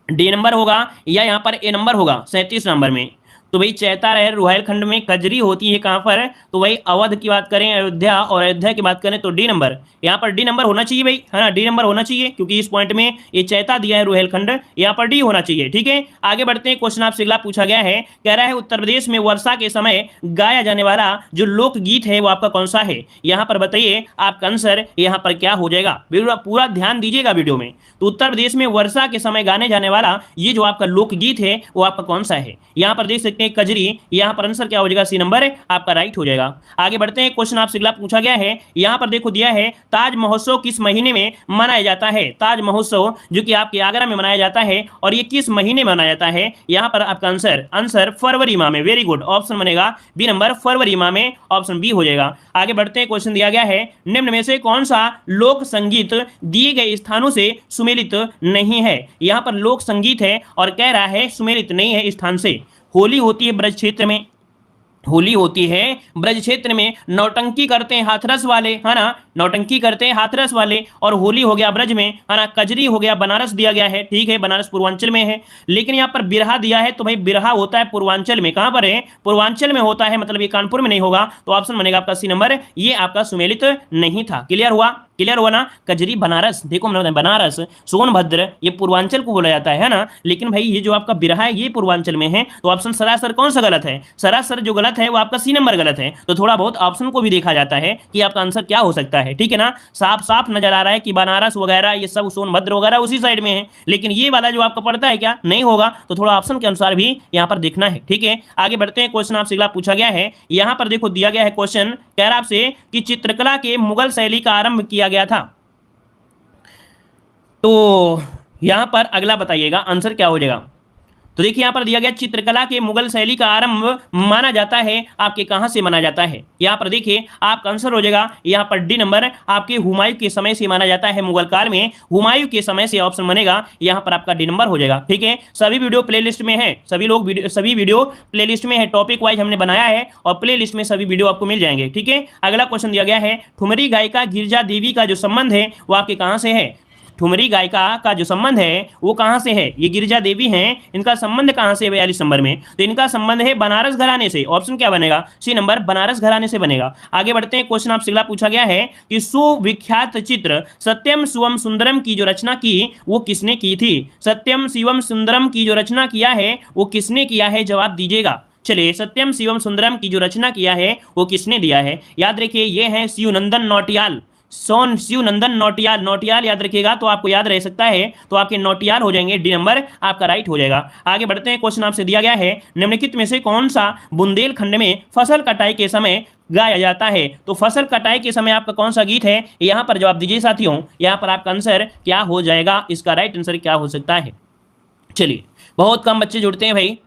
डी नंबर होगा या यहाँ पर ए नंबर होगा 37 नंबर में। तो भाई चैता रहे रुहेलखंड में, कजरी होती है कहां पर, तो भाई अवध की बात करें अयोध्या, और अयोध्या की बात करें तो डी नंबर, यहाँ पर डी नंबर होना चाहिए भाई, है ना, डी नंबर होना चाहिए, क्योंकि इस पॉइंट में ये चैता दिया है रुहेलखंड, यहाँ पर डी होना चाहिए। ठीक है, आगे बढ़ते हैं, क्वेश्चन आपसे अगला पूछा गया है, कह रहा है उत्तर प्रदेश में वर्षा के समय गाया जाने वाला जो लोकगीत है वो आपका कौन सा है। यहाँ पर बताइए आपका आंसर यहाँ पर क्या हो जाएगा, पूरा ध्यान दीजिएगा वीडियो में। तो उत्तर प्रदेश में वर्षा के समय गाने जाने वाला ये जो आपका लोकगीत है वो आपका कौन सा है। यहाँ पर देख सकते हैं कजरी, यहाँ पर आंसर क्या हो जाएगा, सी नंबर आपका राइट हो जाएगा। आगे बढ़ते हैं, क्वेश्चन आपसे अगला पूछा गया है, यहाँ पर देखो दिया है ताज महोत्सव किस महीने में मनाया जाता है। ताज महोत्सव जो कि आपके आगरा में मनाया जाता है, और ये किस महीने में मनाया जाता है। यहाँ पर आपका आंसर फरवरी माह में, वेरी गुड, ऑप्शन बनेगा बी नंबर, फरवरी माह में, ऑप्शन बी हो जाएगा। आगे बढ़ते हैं, क्वेश्चन दिया गया है, निम्न में से कौन सा लोक संगीत दिए गए स्थानों से सुमेलित नहीं है। यहाँ पर लोक संगीत है और कह रहा है सुमेलित नहीं है स्थान से। होली होती है ब्रज क्षेत्र में, होली होती है ब्रज क्षेत्र में, नौटंकी करते हैं हाथरस वाले, है ना, नौटंकी करते हैं हाथरस वाले, और होली हो गया ब्रज में, है ना, कजरी हो गया बनारस दिया गया है, ठीक है, बनारस पूर्वांचल में है। लेकिन यहाँ पर बिरहा दिया है, तो भाई बिरहा होता है पूर्वांचल में, कहां पर है, पूर्वांचल में होता है, मतलब ये कानपुर में नहीं होगा, तो ऑप्शन बनेगा आपका सी नंबर, ये आपका सुमेलित नहीं था। क्लियर हुआ, क्लियर हुआ ना। कजरी बनारस, देखो मैंने बनारस, सोनभद्र ये पूर्वांचल को बोला जाता है ना, लेकिन भाई ये जो आपका बिरहा है ये पूर्वांचल में है, तो ऑप्शन सरासर कौन सा गलत है, सरासर जो गलत है वो आपका सी नंबर गलत है। तो थोड़ा बहुत ऑप्शन को भी देखा जाता है कि आपका आंसर क्या हो सकता है, ठीक है ना। साफ साफ नजर आ रहा है कि बनारस वगैरह ये सब सोनभद्र वगैरह उसी साइड में है, लेकिन ये वाला जो आपका पड़ता है क्या नहीं होगा, तो थोड़ा ऑप्शन के अनुसार भी यहाँ पर देखना है, ठीक है। आगे बढ़ते हैं, क्वेश्चन आपसे अगला पूछा गया है, यहाँ पर देखो दिया गया है क्वेश्चन, कह रहा आपसे कि चित्रकला के मुगल शैली का आरंभ किया गया था। तो यहां पर अगला बताइएगा आंसर क्या हो जाएगा। तो देखिए यहाँ पर दिया गया चित्रकला के मुगल शैली का आरंभ माना जाता है, आपके कहां से माना जाता है? यहाँ पर देखिए आपका आंसर हो जाएगा यहाँ पर डी नंबर, आपके हुमायूं के समय से माना जाता है, मुगल काल में हुमायूं के समय से ऑप्शन बनेगा, यहाँ पर आपका डी नंबर हो जाएगा। ठीक है, सभी वीडियो प्लेलिस्ट में है, सभी वीडियो प्लेलिस्ट में है, टॉपिक वाइज हमने बनाया है और प्लेलिस्ट में सभी वीडियो आपको मिल जाएंगे। ठीक है, अगला क्वेश्चन दिया गया है, ठुमरी गायिका गिरिजा देवी का जो संबंध है वो आपके कहां से है? ठुमरी गायिका का जो संबंध है वो कहां से है? ये गिरिजा देवी हैं, इनका संबंध कहां से है 42 नंबर में? तो इनका संबंध है बनारस घराने से। ऑप्शन क्या बनेगा? सी नंबर, बनारस घराने से बनेगा। आगे बढ़ते हैं, क्वेश्चन आपसे अगला पूछा गया है कि सुविख्यात चित्र सत्यम शिवम सुंदरम की जो रचना की वो किसने की थी? सत्यम शिवम सुंदरम की जो रचना किया है वो किसने किया है? जवाब दीजिएगा। चलिए, सत्यम शिवम सुंदरम की जो रचना किया है वो किसने दिया है? याद रखिए ये है शिवनंदन नौटियाल, शिवनंदन नौटियाल। नौटियाल याद रखिएगा तो आपको याद रह सकता है, तो आपके नौटियाल हो जाएंगे, डी नंबर आपका राइट हो जाएगा। आगे बढ़ते हैं, क्वेश्चन आपसे दिया गया है, निम्नलिखित में से कौन सा बुंदेलखंड में फसल कटाई के समय गाया जाता है? तो फसल कटाई के समय आपका कौन सा गीत है? यहाँ पर जवाब दीजिए साथियों, यहाँ पर आपका आंसर क्या हो जाएगा? इसका राइट आंसर क्या हो सकता है? चलिए, बहुत कम बच्चे जुड़ते हैं भाई,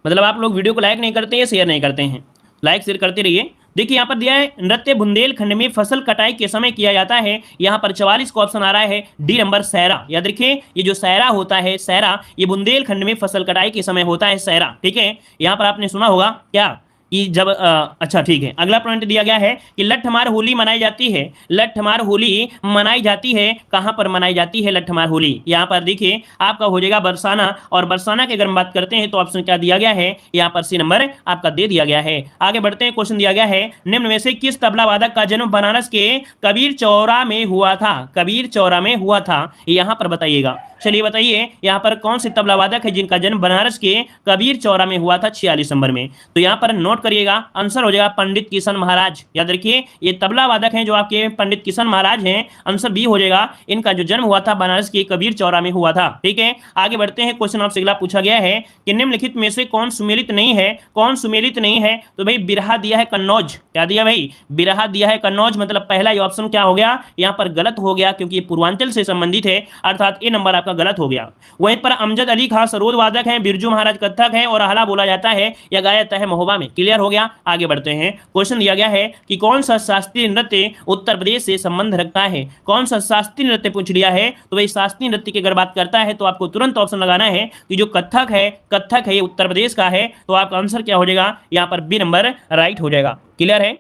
मतलब आप लोग वीडियो को लाइक नहीं करते हैं, शेयर नहीं करते हैं, लाइक शेयर करते रहिए। देखिए यहाँ पर दिया है, नृत्य बुंदेलखंड में फसल कटाई के समय किया जाता है। यहाँ पर 44 का ऑप्शन आ रहा है, डी नंबर सहरा। याद रखिए ये जो सहरा होता है, सहरा ये बुंदेलखंड में फसल कटाई के समय होता है, सहरा। ठीक है, यहाँ पर आपने सुना होगा क्या कि जब अच्छा ठीक है, अगला पॉइंट दिया गया है कि लठमार होली मनाई जाती है। लठमार होली मनाई जाती है, कहां पर मनाई जाती है लठमार होली? यहाँ पर देखिए आपका हो जाएगा बरसाना, और बरसाना की अगर हम बात करते हैं तो ऑप्शन क्या दिया गया है? यहाँ पर सी नंबर आपका दे दिया गया है। आगे बढ़ते हैं, क्वेश्चन दिया गया है, निम्न में से किस तबला वादक का जन्म बनारस के कबीर चौरा में हुआ था? कबीर चौरा में हुआ था, यहाँ पर बताइएगा। चलिए बताइए यहाँ पर कौन से तबला वादक है जिनका जन्म बनारस के कबीर चौरा में हुआ था 46 नंबर में? तो यहाँ पर नोट करिएगा, आंसर हो जाएगा पंडित किशन महाराज। याद रखिए ये तबला वादक हैं जो आपके पंडित किशन महाराज हैं, आंसर बी हो जाएगा। इनका जो जन्म हुआ था बनारस के कबीर चौरा में हुआ था। ठीक है, आगे बढ़ते हैं, क्वेश्चन आपसे अगला पूछा गया है कि निम्नलिखित में से कौन सुमेलित नहीं है? कौन सुमेलित नहीं है? तो भाई बिरहा दिया है कन्नौज। क्या दिया भाई? बिरहा दिया है कन्नौज, मतलब पहला ये ऑप्शन क्या हो गया? यहाँ पर गलत हो गया, क्योंकि ये पूर्वांचल से संबंधित है, अर्थात ए नंबर आपका गलत हो गया। वहीं पर अमजद अली खान सरोद वादक हैं, बिरजू महाराज कत्थक है और आहला बोला जाता है या गाया जाता है महोबा में। क्लियर हो गया। आगे बढ़ते हैं, क्वेश्चन दिया गया है कि कौन सा शास्त्रीय नृत्य उत्तर प्रदेश से संबंध रखता है? कौन सा शास्त्रीय नृत्य पूछ लिया है, तो भाई शास्त्रीय नृत्य की अगर बात करता है तो आपको तुरंत ऑप्शन लगाना है कि जो कत्थक है ये उत्तर प्रदेश का है, तो आपका आंसर क्या हो जाएगा? यहाँ पर बी नंबर राइट हो जाएगा। क्लियर है?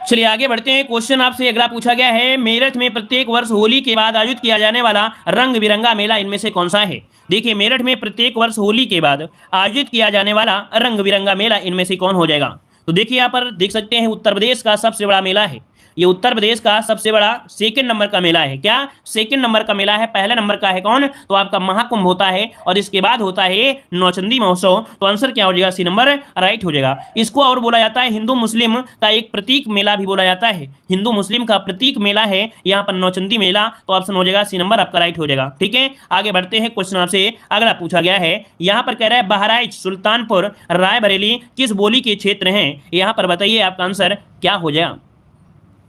चलिए आगे बढ़ते हैं, क्वेश्चन आपसे अगला पूछा गया है, मेरठ में प्रत्येक वर्ष होली के बाद आयोजित किया जाने वाला रंग बिरंगा मेला इनमें से कौन सा है? देखिए मेरठ में प्रत्येक वर्ष होली के बाद आयोजित किया जाने वाला रंग बिरंगा मेला इनमें से कौन हो जाएगा? तो देखिए यहाँ पर देख सकते हैं उत्तर प्रदेश का सबसे बड़ा मेला है, ये उत्तर प्रदेश का सबसे बड़ा सेकंड नंबर का मेला है। क्या सेकंड नंबर का मेला है? पहला नंबर का है कौन? तो आपका महाकुंभ होता है और इसके बाद होता है नौचंदी महोत्सव। तो आंसर क्या हो जाएगा? सी नंबर राइट हो जाएगा। इसको और बोला जाता है हिंदू मुस्लिम का एक प्रतीक मेला भी बोला जाता है, हिंदू मुस्लिम का प्रतीक मेला है यहाँ पर नौचंदी मेला। तो ऑप्शन हो जाएगा सी नंबर आपका राइट हो जाएगा। ठीक है, आगे बढ़ते हैं, क्वेश्चन आपसे अगला पूछा गया है, यहाँ पर कह रहा है बहराइच, सुल्तानपुर, रायबरेली किस बोली के क्षेत्र हैं? यहाँ पर बताइए आपका आंसर क्या हो जाएगा?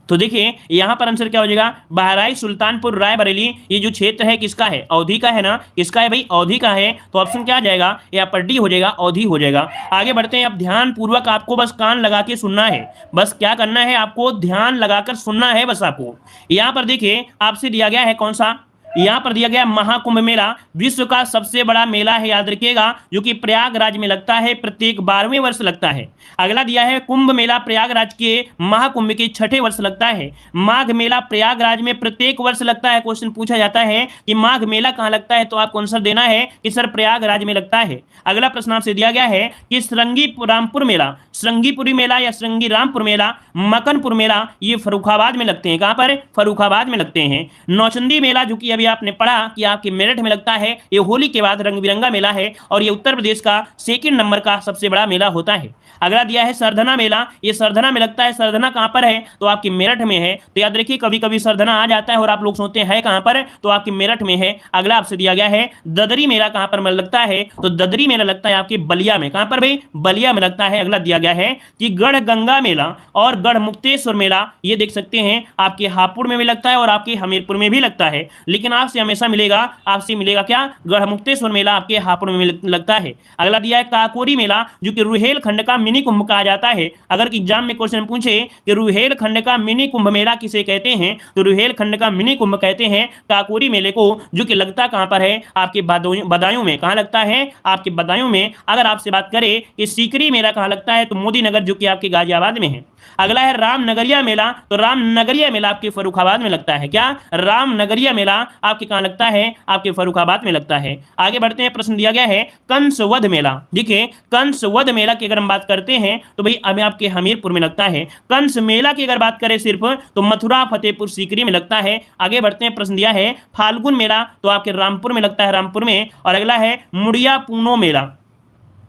तो देखिए यहां पर आंसर क्या हो जाएगा? बहराइच, सुल्तानपुर, रायबरेली ये जो क्षेत्र है किसका है? अवधी का है ना? किसका है भाई? अवधी का है। तो ऑप्शन क्या आ जाएगा? यहाँ पर डी हो जाएगा, अवधी हो जाएगा। आगे बढ़ते हैं, अब ध्यान पूर्वक आपको बस कान लगा के सुनना है, बस क्या करना है आपको? ध्यान लगाकर सुनना है बस आपको। यहाँ पर देखिए आपसे दिया गया है कौन सा? यहाँ पर दिया गया महाकुंभ मेला विश्व का सबसे बड़ा मेला है, याद रखिएगा, जो कि प्रयागराज में लगता है, प्रत्येक 12वें वर्ष लगता है। अगला दिया है कुंभ मेला प्रयागराज के महाकुंभ के 6ठे वर्ष लगता है। माघ मेला प्रयागराज में प्रत्येक वर्ष लगता है। क्वेश्चन पूछा जाता है कि माघ मेला कहाँ लगता है, तो आपको आंसर देना है कि सर प्रयागराज में लगता है। अगला प्रश्न आपसे दिया गया है कि श्रृंगीरामपुर मेला, श्रृंगीपुरी मेला या श्रृंगीरामपुर मेला, मकनपुर मेला ये फर्रुखाबाद में लगते हैं। कहाँ पर? फर्रुखाबाद में लगते हैं। नौचंदी मेला जो कि आपने पढ़ा कि आपके मेरठ में लगता है, ये होली के बाद रंग बिरंगा मेला है और ये उत्तर प्रदेश का सेकंड नंबर का सबसे बड़ा मेला होता है। अगला दिया है सरधना मेला, ये सरधना में लगता है, सरधना कहां पर है तो आपकी मेरठ में है। तो याद रखिए कभी कभी सरधना आ जाता है और आप लोग सोचते हैं कहां पर, तो आपकी मेरठ में है। अगला आपसे दिया गया है ददरी मेला कहां पर लगता है, तो ददरी मेला लगता है आपके बलिया में। कहां पर भाई, बलिया में लगता है। अगला दिया गया है कि गढ़ गंगा मेला और गढ़ मुक्तेश्वर मेला, ये देख सकते हैं आपके हापुड़ में भी लगता है और आपके हमीरपुर में भी लगता है, लेकिन आपसे हमेशा मिलेगा, आपसे मिलेगा क्या, गढ़ मुक्तेश्वर मेला आपके हापुड़ में लगता है। अगला दिया है काकोरी मेला, जो कि रुहेलखंड का मिनी कुंभ कहा जाता है। अगर एग्जाम में क्वेश्चन पूछे कि रुहेलखंड का मिनी कुंभ मेला किसे कहते हैं, तो रुहेलखंड का मिनी कुंभ कहते हैं काकोरी मेले को, जो कि लगता कहां पर है, आपके बदायूं में। कहां लगता है, आपके बदायूं में। अगर आपसे बात करें कि सीकरी मेला कहां लगता है, तो मोदी नगर, जो कि आपके गाजियाबाद में है। अगला है रामनगरिया मेला, तो रामनगरिया मेला आपके फर्रुखाबाद में लगता है। क्या, रामनगरिया मेला आपके कहां लगता है, आपके फर्रुखाबाद में लगता है। आगे बढ़ते हैं, प्रश्न दिया गया है कंसवध मेला। देखिए कंसवध मेला की अगर हम बात करते हैं तो भाई अभी आपके हमीरपुर में लगता है। कंस मेला की अगर बात करें सिर्फ, तो मथुरा फतेहपुर सीकरी में लगता है। आगे बढ़ते हैं, प्रश्न दिया है फाल्गुन मेला, तो आपके रामपुर में लगता है, रामपुर में। और अगला है मुड़िया पूनो मेला,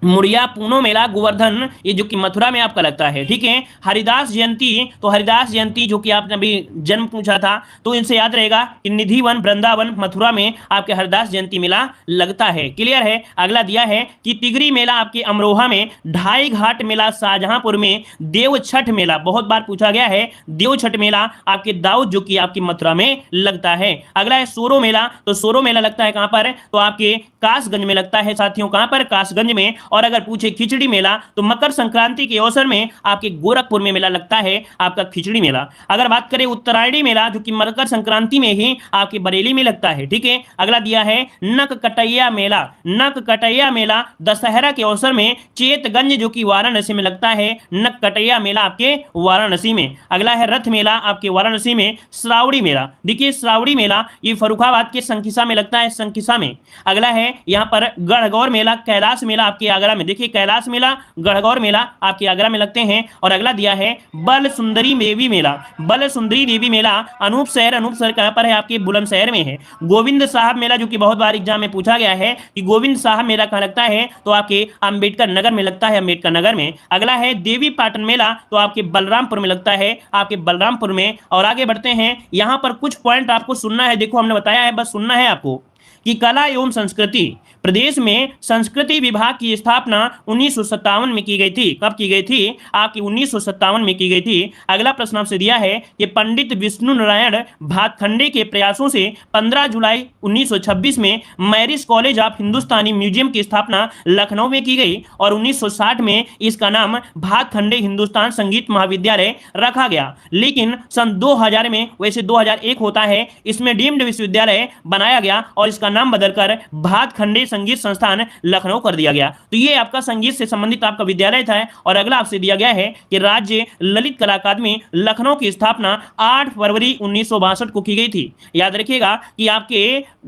मुड़िया पूनो मेला गोवर्धन, ये जो कि मथुरा में आपका लगता है। ठीक है, हरिदास जयंती, तो हरिदास जयंती जो कि आपने अभी जन्म पूछा था, तो इनसे याद रहेगा कि निधिवन वृंदावन मथुरा में आपके हरिदास जयंती मेला लगता है। क्लियर है। अगला दिया है कि तिगरी मेला आपके अमरोहा में, ढाई घाट मेला शाहजहांपुर में, देव छठ मेला बहुत बार पूछा गया है, देव छठ मेला आपके दाऊद, जो कि आपकी मथुरा में लगता है। अगला है सोरो मेला, तो सोरो मेला लगता है कहां पर, तो आपके कासगंज में लगता है साथियों। कहां पर, कासगंज में। और अगर पूछे खिचड़ी मेला, तो मकर संक्रांति के अवसर में आपके गोरखपुर में मेला लगता है आपका खिचड़ी मेला। अगर बात करें उत्तरायणी मेला, जो कि मकर संक्रांति में ही आपके बरेली में लगता है। ठीक है। अगला दिया है नक कटैया मेला, नक कटैया मेला दशहरा के अवसर में चेतगंज, जो कि वाराणसी में लगता है। नक कटैया मेला आपके वाराणसी में। अगला है रथ मेला आपके वाराणसी में। श्रावणी मेला, देखिए श्रावणी मेला ये फर्रुखाबाद के संकिसा में लगता है, संकिसा में। अगला है यहां पर गढ़गौर मेला, कैलाश मेला आपके आगरा में। देखिए कैलाश मेला, गढ़गौर मेला आपके आगरा में लगते हैं। और अगला दिया है बल सुंदरी देवी मेला, बल सुंदरी देवी मेला अनूप शहर, अनूप शहर कहां पर है, आपके बुलंदशहर में है। गोविंद साहब मेला, जो कि बहुत बार एग्जाम में पूछा गया है कि गोविंद साहब मेला कहां लगता है, तो आपके अंबेडकर नगर में लगता है, अंबेडकर नगर में। अगला है देवी पाटन मेला, तो आपके बलरामपुर में लगता है, आपके बलरामपुर में। और आगे बढ़ते हैं, यहां पर कुछ पॉइंट आपको सुनना है। देखो हमने बताया है, बस सुनना है आपको कि कला एवं संस्कृति, प्रदेश में संस्कृति विभाग की स्थापना 1957 में की गई थी। कब की गई थी, आपकी 1957 में की गई थी। अगला प्रश्न आपसे दिया है कि पंडित विष्णु नारायण भातखंडे के प्रयासों से 15 जुलाई 1926 में marriage college of Hindustani museum की स्थापना लखनऊ में की गई और 1960 में इसका नाम भातखंडे हिंदुस्तान संगीत महाविद्यालय रखा गया। लेकिन सन 2000 में, वैसे 2001 होता है, इसमें डीम्ड विश्वविद्यालय बनाया गया और इसका नाम बदलकर भातखंडे संगीत संस्थान लखनऊ कर दिया गया। तो ये आपका संगीत से संबंधित आपका विद्यालय था। और अगला आपसे दिया गया है कि राज्य ललित कला अकादमी लखनऊ की स्थापना 8 फरवरी 1962 को की गई थी। याद रखिएगा कि आपके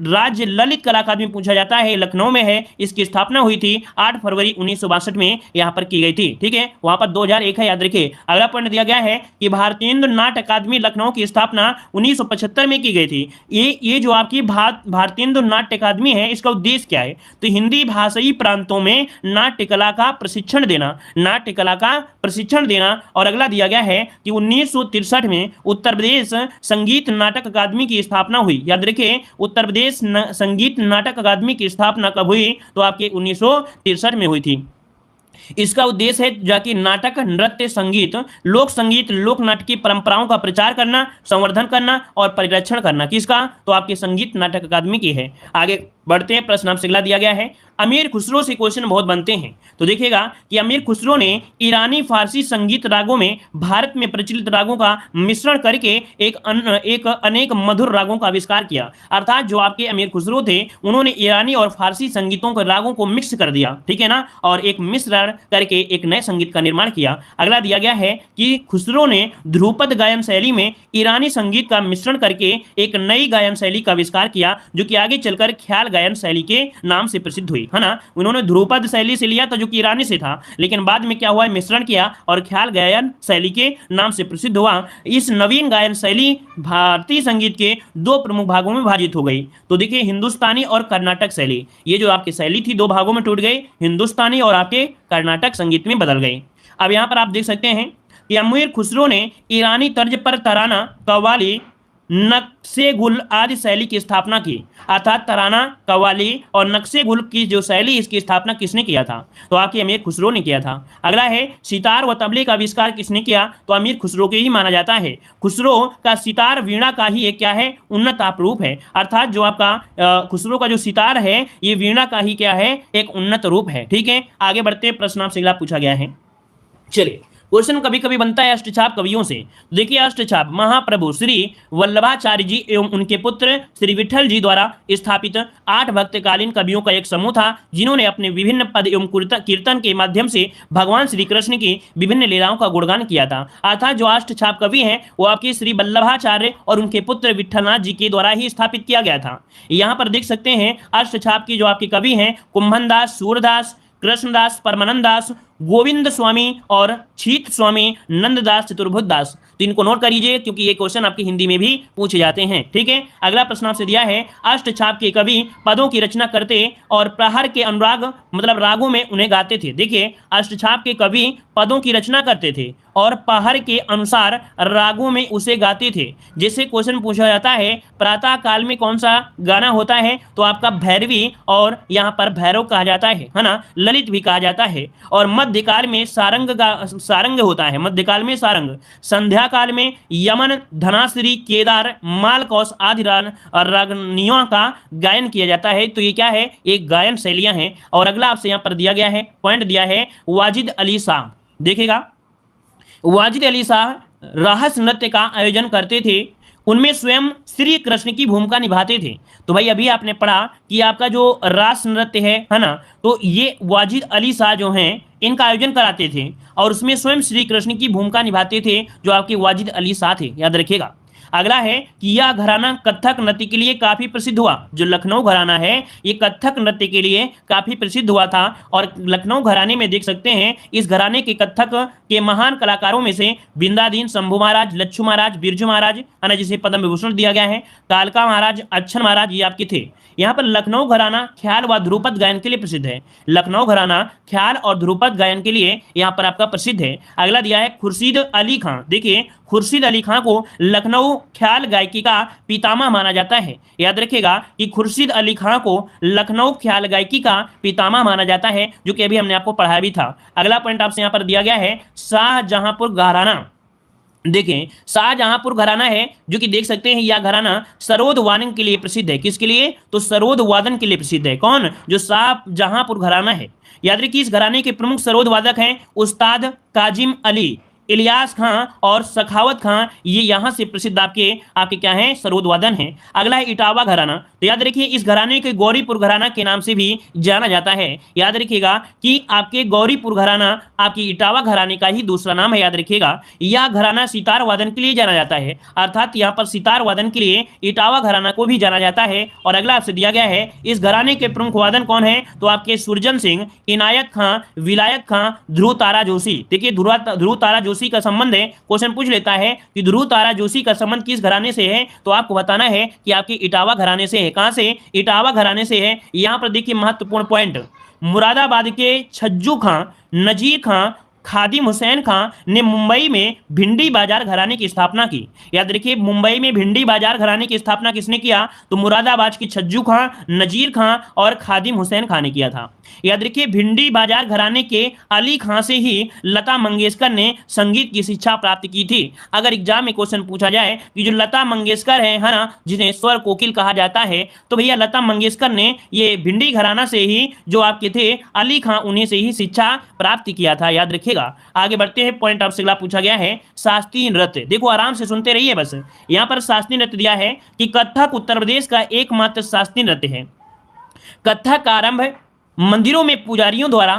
राज्य ललित कला अकादमी पूछा जाता है, लखनऊ में है, इसकी स्थापना हुई थी 8 फरवरी 1962 में यहां पर की गई थी। ठीक है, वहां पर 2001 है, याद रखिए। अगला पॉइंट दिया गया है कि भारतीय नाट्य अकादमी लखनऊ की स्थापना 1975 में की गई थी। ये जो आपकी भारतीय नाट्य अकादमी है, इसका उद्देश्य क्या है, तो हिंदी भाषाई प्रांतों में नाट्य कला का प्रशिक्षण देना, नाट्य कला का प्रशिक्षण देना। और अगला दिया गया है कि 1963 में उत्तर प्रदेश संगीत नाटक अकादमी की स्थापना हुई। याद रखिए, उत्तर प्रदेश संगीत नाटक अकादमी की स्थापना कब हुई, तो आपके 1963 में हुई थी। इसका उद्देश्य है जाकि नाटक, नृत्य, संगीत, लोक संगीत, लोक नाटक की परंपराओं का प्रचार करना, संवर्धन करना और परिरक्षण करना। किसका, तो आपके संगीत नाटक अकादमी की है। आगे बढ़ते हैं, प्रश्न आपसे अगला दिया गया है, अमीर खुसरो से क्वेश्चन बहुत बनते हैं। तो देखिएगा कि अमीर खुसरो ने ईरानी फारसी संगीत रागों में भारत में प्रचलित रागों का मिश्रण करके एक अनेक मधुर रागों का आविष्कार किया। अर्थात जो आपके अमीर खुसरो थे, उन्होंने ईरानी और फारसी संगीतों के रागों को मिक्स कर दिया, ठीक है ना, और एक मिश्रण करके एक नए संगीत का निर्माण किया। अगला दिया गया है कि खुसरो ने ध्रुपद गायन शैली में ईरानी संगीत का मिश्रण करके एक नई गायन शैली का आविष्कार किया, जो कि आगे चलकर ख्याल गायन शैली के नाम से प्रसिद्ध हुई, है ना। उन्होंने ध्रुपद शैली से लिया था, जो कि ईरानी से था, लेकिन बाद में क्या हुआ, मिश्रण किया और ख्याल गायन शैली के नाम से प्रसिद्ध हुआ। इस नवीन गायन शैली भारतीय संगीत के दो प्रमुख भागों में विभाजित हो गई। तो देखिए, हिंदुस्तानी और कर्नाटक शैली, ये जो आपकी शैली थी दो भागों में टूट गई, हिंदुस्तानी और आपके कर्नाटक संगीत में बदल गई। अब यहाँ पर आप देख सकते हैं कि अमीर खुसरो ने ईरानी तर्ज पर तराना, कव्वाली, नक्शे गुल आदि शैली की स्थापना की। अर्थात तराना, कव्वाली और नक्शे गुल की जो शैली, इसकी स्थापना किसने किया था? तो आपके अमीर खुसरो ने किया था। अगला है सितार व तबले का आविष्कार किसने किया? तो अमीर खुसरो के ही माना जाता है। खुसरो का सितार वीणा का ही एक क्या है? उन्नत रूप है। अर्थात जो आपका खुसरो का जो सितार है ये वीणा का ही क्या है? एक उन्नत रूप है। ठीक है, आगे बढ़ते हैं, प्रश्न आपसे अगला पूछा गया है। चलिए, क्वेश्चन कभी कभी बनता है अष्टछाप कवियों से। देखिए, अष्टछाप महाप्रभु श्री वल्लभाचार्य जी एवं उनके पुत्र श्री विठल जी द्वारा स्थापित 8 भक्तकालीन कवियों का एक समूह था, जिन्होंने अपने विभिन्न पद एवं कीर्तन के माध्यम से भगवान श्री कृष्ण की विभिन्न लीलाओं का गुणगान किया था। अर्थात जो अष्टछाप कवि हैं वो आपके श्री वल्लभाचार्य और उनके पुत्र विठलनाथ जी के द्वारा ही स्थापित किया गया था। यहाँ पर देख सकते हैं अष्टछाप की जो आपके कवि हैं कुंभन दास, सूरदास, कृष्णदास, परमानंद दास, गोविंद स्वामी और छीत स्वामी, नंददास, चतुर्भुज दास। तो इनको नोट कर लीजिए क्योंकि ये क्वेश्चन आपकी हिंदी में भी पूछे जाते हैं। ठीक है, अगला प्रश्न आपसे दिया है अष्टछाप के कवि पदों की रचना करते और प्रहर के अनुराग मतलब रागों में उन्हें गाते थे। देखिए, अष्टछाप के कवि पदों की रचना करते थे और प्रहर के अनुसार रागों में उसे गाते थे। जैसे क्वेश्चन पूछा जाता है प्रातः काल में कौन सा गाना होता है? तो आपका भैरवी और यहाँ पर भैरव कहा जाता है ना, ललित भी कहा जाता है। और मध्यकाल में सारंग होता है, मध्यकाल में सारंग। संध्या काल में यमन, धनाश्री, केदार, मालकौस आदि रागनियों का गायन किया जाता है। तो ये क्या है? एक गायन शैलियां हैं। और अगला आपसे यहाँ पर दिया गया है, पॉइंट दिया है वाजिद अली शाह। देखिएगा, वाजिद अली शाह रास नृत्य का आयोजन करते थे, उनमें स्वयं श्री कृष्ण की भूमिका निभाते थे। तो भाई अभी आपने पढ़ा कि आपका जो रास नृत्य है ना, तो ये वाजिद अली शाह जो हैं इनका आयोजन कराते थे और उसमें स्वयं श्री कृष्ण की भूमिका निभाते थे, जो आपके वाजिद अली शाह थे, याद रखिएगा। अगला है कि यह घराना कथक नृत्य के लिए काफी प्रसिद्ध हुआ। जो लखनऊ घराना है ये कथक नृत्य के लिए काफी प्रसिद्ध हुआ था। और लखनऊ घराने में देख सकते हैं इस घराने के कथक के महान कलाकारों में से बिंदादीन, शंभू महाराज, लच्छू महाराज, बिरजू महाराज, जिसे पद्म विभूषण दिया गया है, कालका महाराज, अच्छन महाराज, ये आपके थे। यहाँ पर लखनऊ घराना ख्याल व ध्रुपद गायन के लिए प्रसिद्ध है। लखनऊ घराना ख्याल और ध्रुपद गायन के लिए यहाँ पर आपका प्रसिद्ध है। अगला दिया है खुर्शीद अली खां। देखिए, खुर्शीद अली खां को लखनऊ ख्याल गायकी का पितामह माना जाता है। याद रखिएगा कि खुर्शीद अली खां को लखनऊ ख्याल गायकी का पितामह माना जाता है, जो कि अभी हमने आपको पढ़ाया भी था। अगला पॉइंट आपसे यहाँ पर दिया गया है शाहजहांपुर घराना। देखें, शाहजहांपुर घराना है जो कि देख सकते हैं यह घराना सरोद वादन के लिए प्रसिद्ध है। किसके लिए? तो सरोद वादन के लिए प्रसिद्ध है। कौन? जो शाहजहांपुर घराना है। याद रखिए, इस घराने के प्रमुख सरोद वादक हैं उस्ताद काजिम अली, इलियास खां और सखावत खां। ये यहाँ से प्रसिद्ध आपके क्या हैं? सरोद वादन है। अगला है इटावा घराना। तो याद रखिए इस घराने के गौरीपुर घराना के नाम से भी जाना जाता है। याद रखिएगा कि आपके गौरीपुर घराना आपकी इटावा घराने का ही दूसरा नाम है। याद रखिएगा, यह घराना सितार वादन के लिए जाना जाता है। अर्थात यहाँ पर सितार वादन के लिए इटावा घराना को भी जाना जाता है। और अगला आपसे दिया गया है इस घराने के प्रमुख वादन कौन है? तो आपके सुरजन सिंह, इनायत खां, विलायत खां, ध्रुव तारा जोशी। देखिए, ध्रुव तारा जोशी का संबंध है। क्वेश्चन पूछ लेता है कि ध्रुव तारा जोशी का संबंध किस घराने से है? तो आपको बताना है कि आपके इटावा घराने से है। कहां से? इटावा घराने से है। यहां पर देखिए महत्वपूर्ण पॉइंट, मुरादाबाद के छज्जू खां, नजीर खां, खादिम हुसैन खां ने मुंबई में भिंडी बाजार घराने की स्थापना की। याद रखिए, मुंबई में भिंडी बाजार घराने की स्थापना किसने किया? तो मुरादाबाद की छज्जू खां, नजीर खां और खादिम हुसैन खां ने किया था। याद रखिए, भिंडी बाजार घराने के अली खां से ही लता मंगेशकर ने संगीत की शिक्षा प्राप्त की थी। अगर एग्जाम में क्वेश्चन पूछा जाए कि जो लता मंगेशकर है ना, जिन्हें स्वर कोकिल कहा जाता है, तो भैया लता मंगेशकर ने ये भिंडी घराना से ही जो आपके थे अली खां, उन्हीं से ही शिक्षा प्राप्त किया था। याद रखिएगा। आगे बढ़ते हैं, पॉइंट आपसे अगला पूछा गया है शास्त्रीय नृत्य। देखो, आराम से सुनते रहिए। बस यहां पर शास्त्रीय नृत्य दिया है कि कथक उत्तर प्रदेश का एकमात्र शास्त्रीय नृत्य है। कथक का आरंभ मंदिरों में पुजारियों द्वारा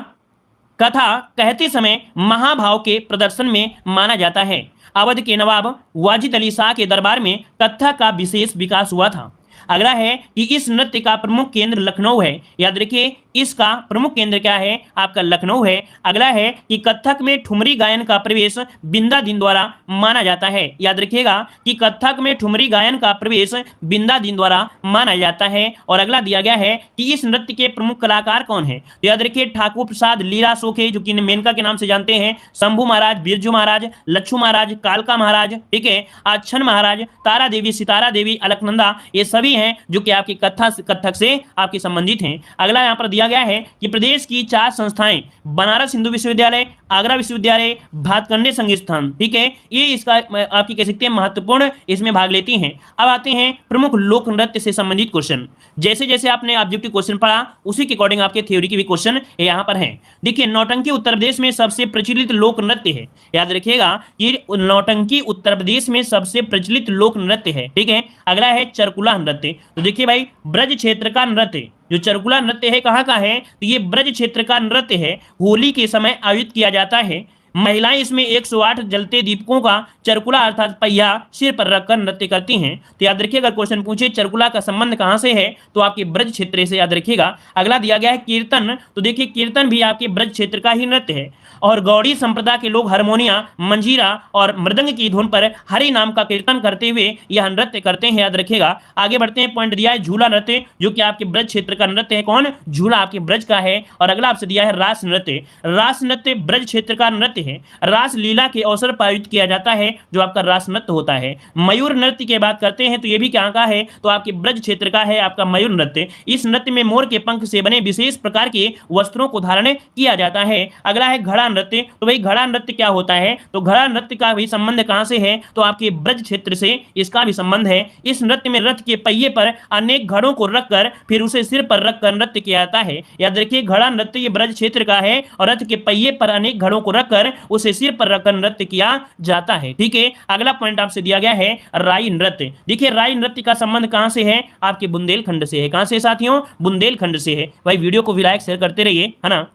कथा कहते समय महाभाव के प्रदर्शन में माना जाता है। अवध के नवाब वाजिद अली शाह के दरबार में कथक का विशेष विकास हुआ था। अगला है कि इस नृत्य का प्रमुख केंद्र लखनऊ है। याद रखिए इसका प्रमुख केंद्र क्या है, आपका लखनऊ है। अगला है कि कथक में ठुमरी गायन का प्रवेश बिंदादीन द्वारा माना जाता है। याद रखिएगा कि कथक में ठुमरी गायन का प्रवेश बिंदादीन द्वारा माना जाता है। और अगला दिया गया है कि इस नृत्य के प्रमुख कलाकार कौन है। तो याद रखिए ठाकुर प्रसाद लीला सोखे जो कि मेनका के नाम से जानते हैं, शंभू महाराज, बिरजू महाराज, लच्छू महाराज, कालका महाराज, ठीक है, अच्छन महाराज, तारा देवी, सितारा देवी, अलकनंदा, ये सभी हैं जो कि आपकी कथक से आपके संबंधित हैं। अगला यहाँ पर दिया गया है कि प्रदेश की 4 संस्थाएं, बनारस हिंदू विश्वविद्यालय, आगरा विश्वविद्यालय, भातखंडे संगीत संस्थान, ठीक है, ये इसका आपकी कह सकते हैं महत्वपूर्ण इसमें भाग लेती हैं। अब आते हैं प्रमुख लोक नृत्य से संबंधित क्वेश्चन। जैसे जैसे आपने ऑब्जेक्टिव क्वेश्चन पढ़ा उसी के अकॉर्डिंग आपके थ्योरी के भी क्वेश्चन यहाँ पर हैं। देखिए नौटंकी उत्तर प्रदेश में सबसे प्रचलित लोक नृत्य है। याद रखिएगा ये नौटंकी उत्तर प्रदेश में सबसे प्रचलित लोक नृत्य है, ठीक है। अगला है चरकुला नृत्य। तो देखिए भाई ब्रज क्षेत्र का नृत्य, जो चरकुला नृत्य है कहाँ का है, तो ये ब्रज क्षेत्र का नृत्य है, होली के समय आयोजित किया जाता है। महिलाएं इसमें 108 जलते दीपकों का चरकुला अर्थात पहिया सिर पर रखकर नृत्य करती हैं। तो याद रखिए अगर क्वेश्चन पूछे चरकुला का संबंध कहां से है तो आपके ब्रज क्षेत्र से याद रखिएगा। अगला दिया गया है कीर्तन। तो देखिए कीर्तन भी आपके ब्रज क्षेत्र का ही नृत्य है और गौड़ी संप्रदाय के लोग हारमोनिया, मंजीरा और मृदंग की धुन पर हरि नाम का कीर्तन करते हुए यह नृत्य करते हैं। याद रखिएगा। आगे बढ़ते हैं, पॉइंट दिया है झूला नृत्य जो कि आपके ब्रज क्षेत्र का नृत्य है। कौन? झूला आपके ब्रज का है। और अगला आपसे दिया है रास नृत्य। रास नृत्य ब्रज क्षेत्र का नृत्य है, रास लीला के अवसर पर आयोजित किया जाता है जो आपका रास नृत्य होता है। मयूर नृत्य की बात करते हैं तो ये भी क्या का है तो आपके ब्रज क्षेत्र का है आपका मयूर नृत्य। इस नृत्य में मोर के पंख से बने विशेष प्रकार के वस्त्रों को धारण किया जाता है। अगला है घड़ा नृत्य। तो भाई घड़ा नृत्य क्या होता है तो घड़ा नृत्य का भी संबंध कहां से है तो आपके ब्रज क्षेत्र से इसका भी संबंध है। इस नृत्य में रथ के पहिए पर अनेक घड़ों को रखकर फिर उसे सिर पर रखकर नृत्य किया जाता है। याद रखिए घड़ा नृत्य ये ब्रज क्षेत्र का है और रथ के पहिए पर अनेक घड़ों को रखकर उसे सिर पर रखकर नृत्य किया जाता है, ठीक है। अगला पॉइंट आपसे दिया गया है राई नृत्य। देखिए राई नृत्य का संबंध कहां से है आपके बुंदेलखंड से है। कहां से साथियों? बुंदेलखंड से है। भाई वीडियो को भी लाइक शेयर करते रहिए, है ना,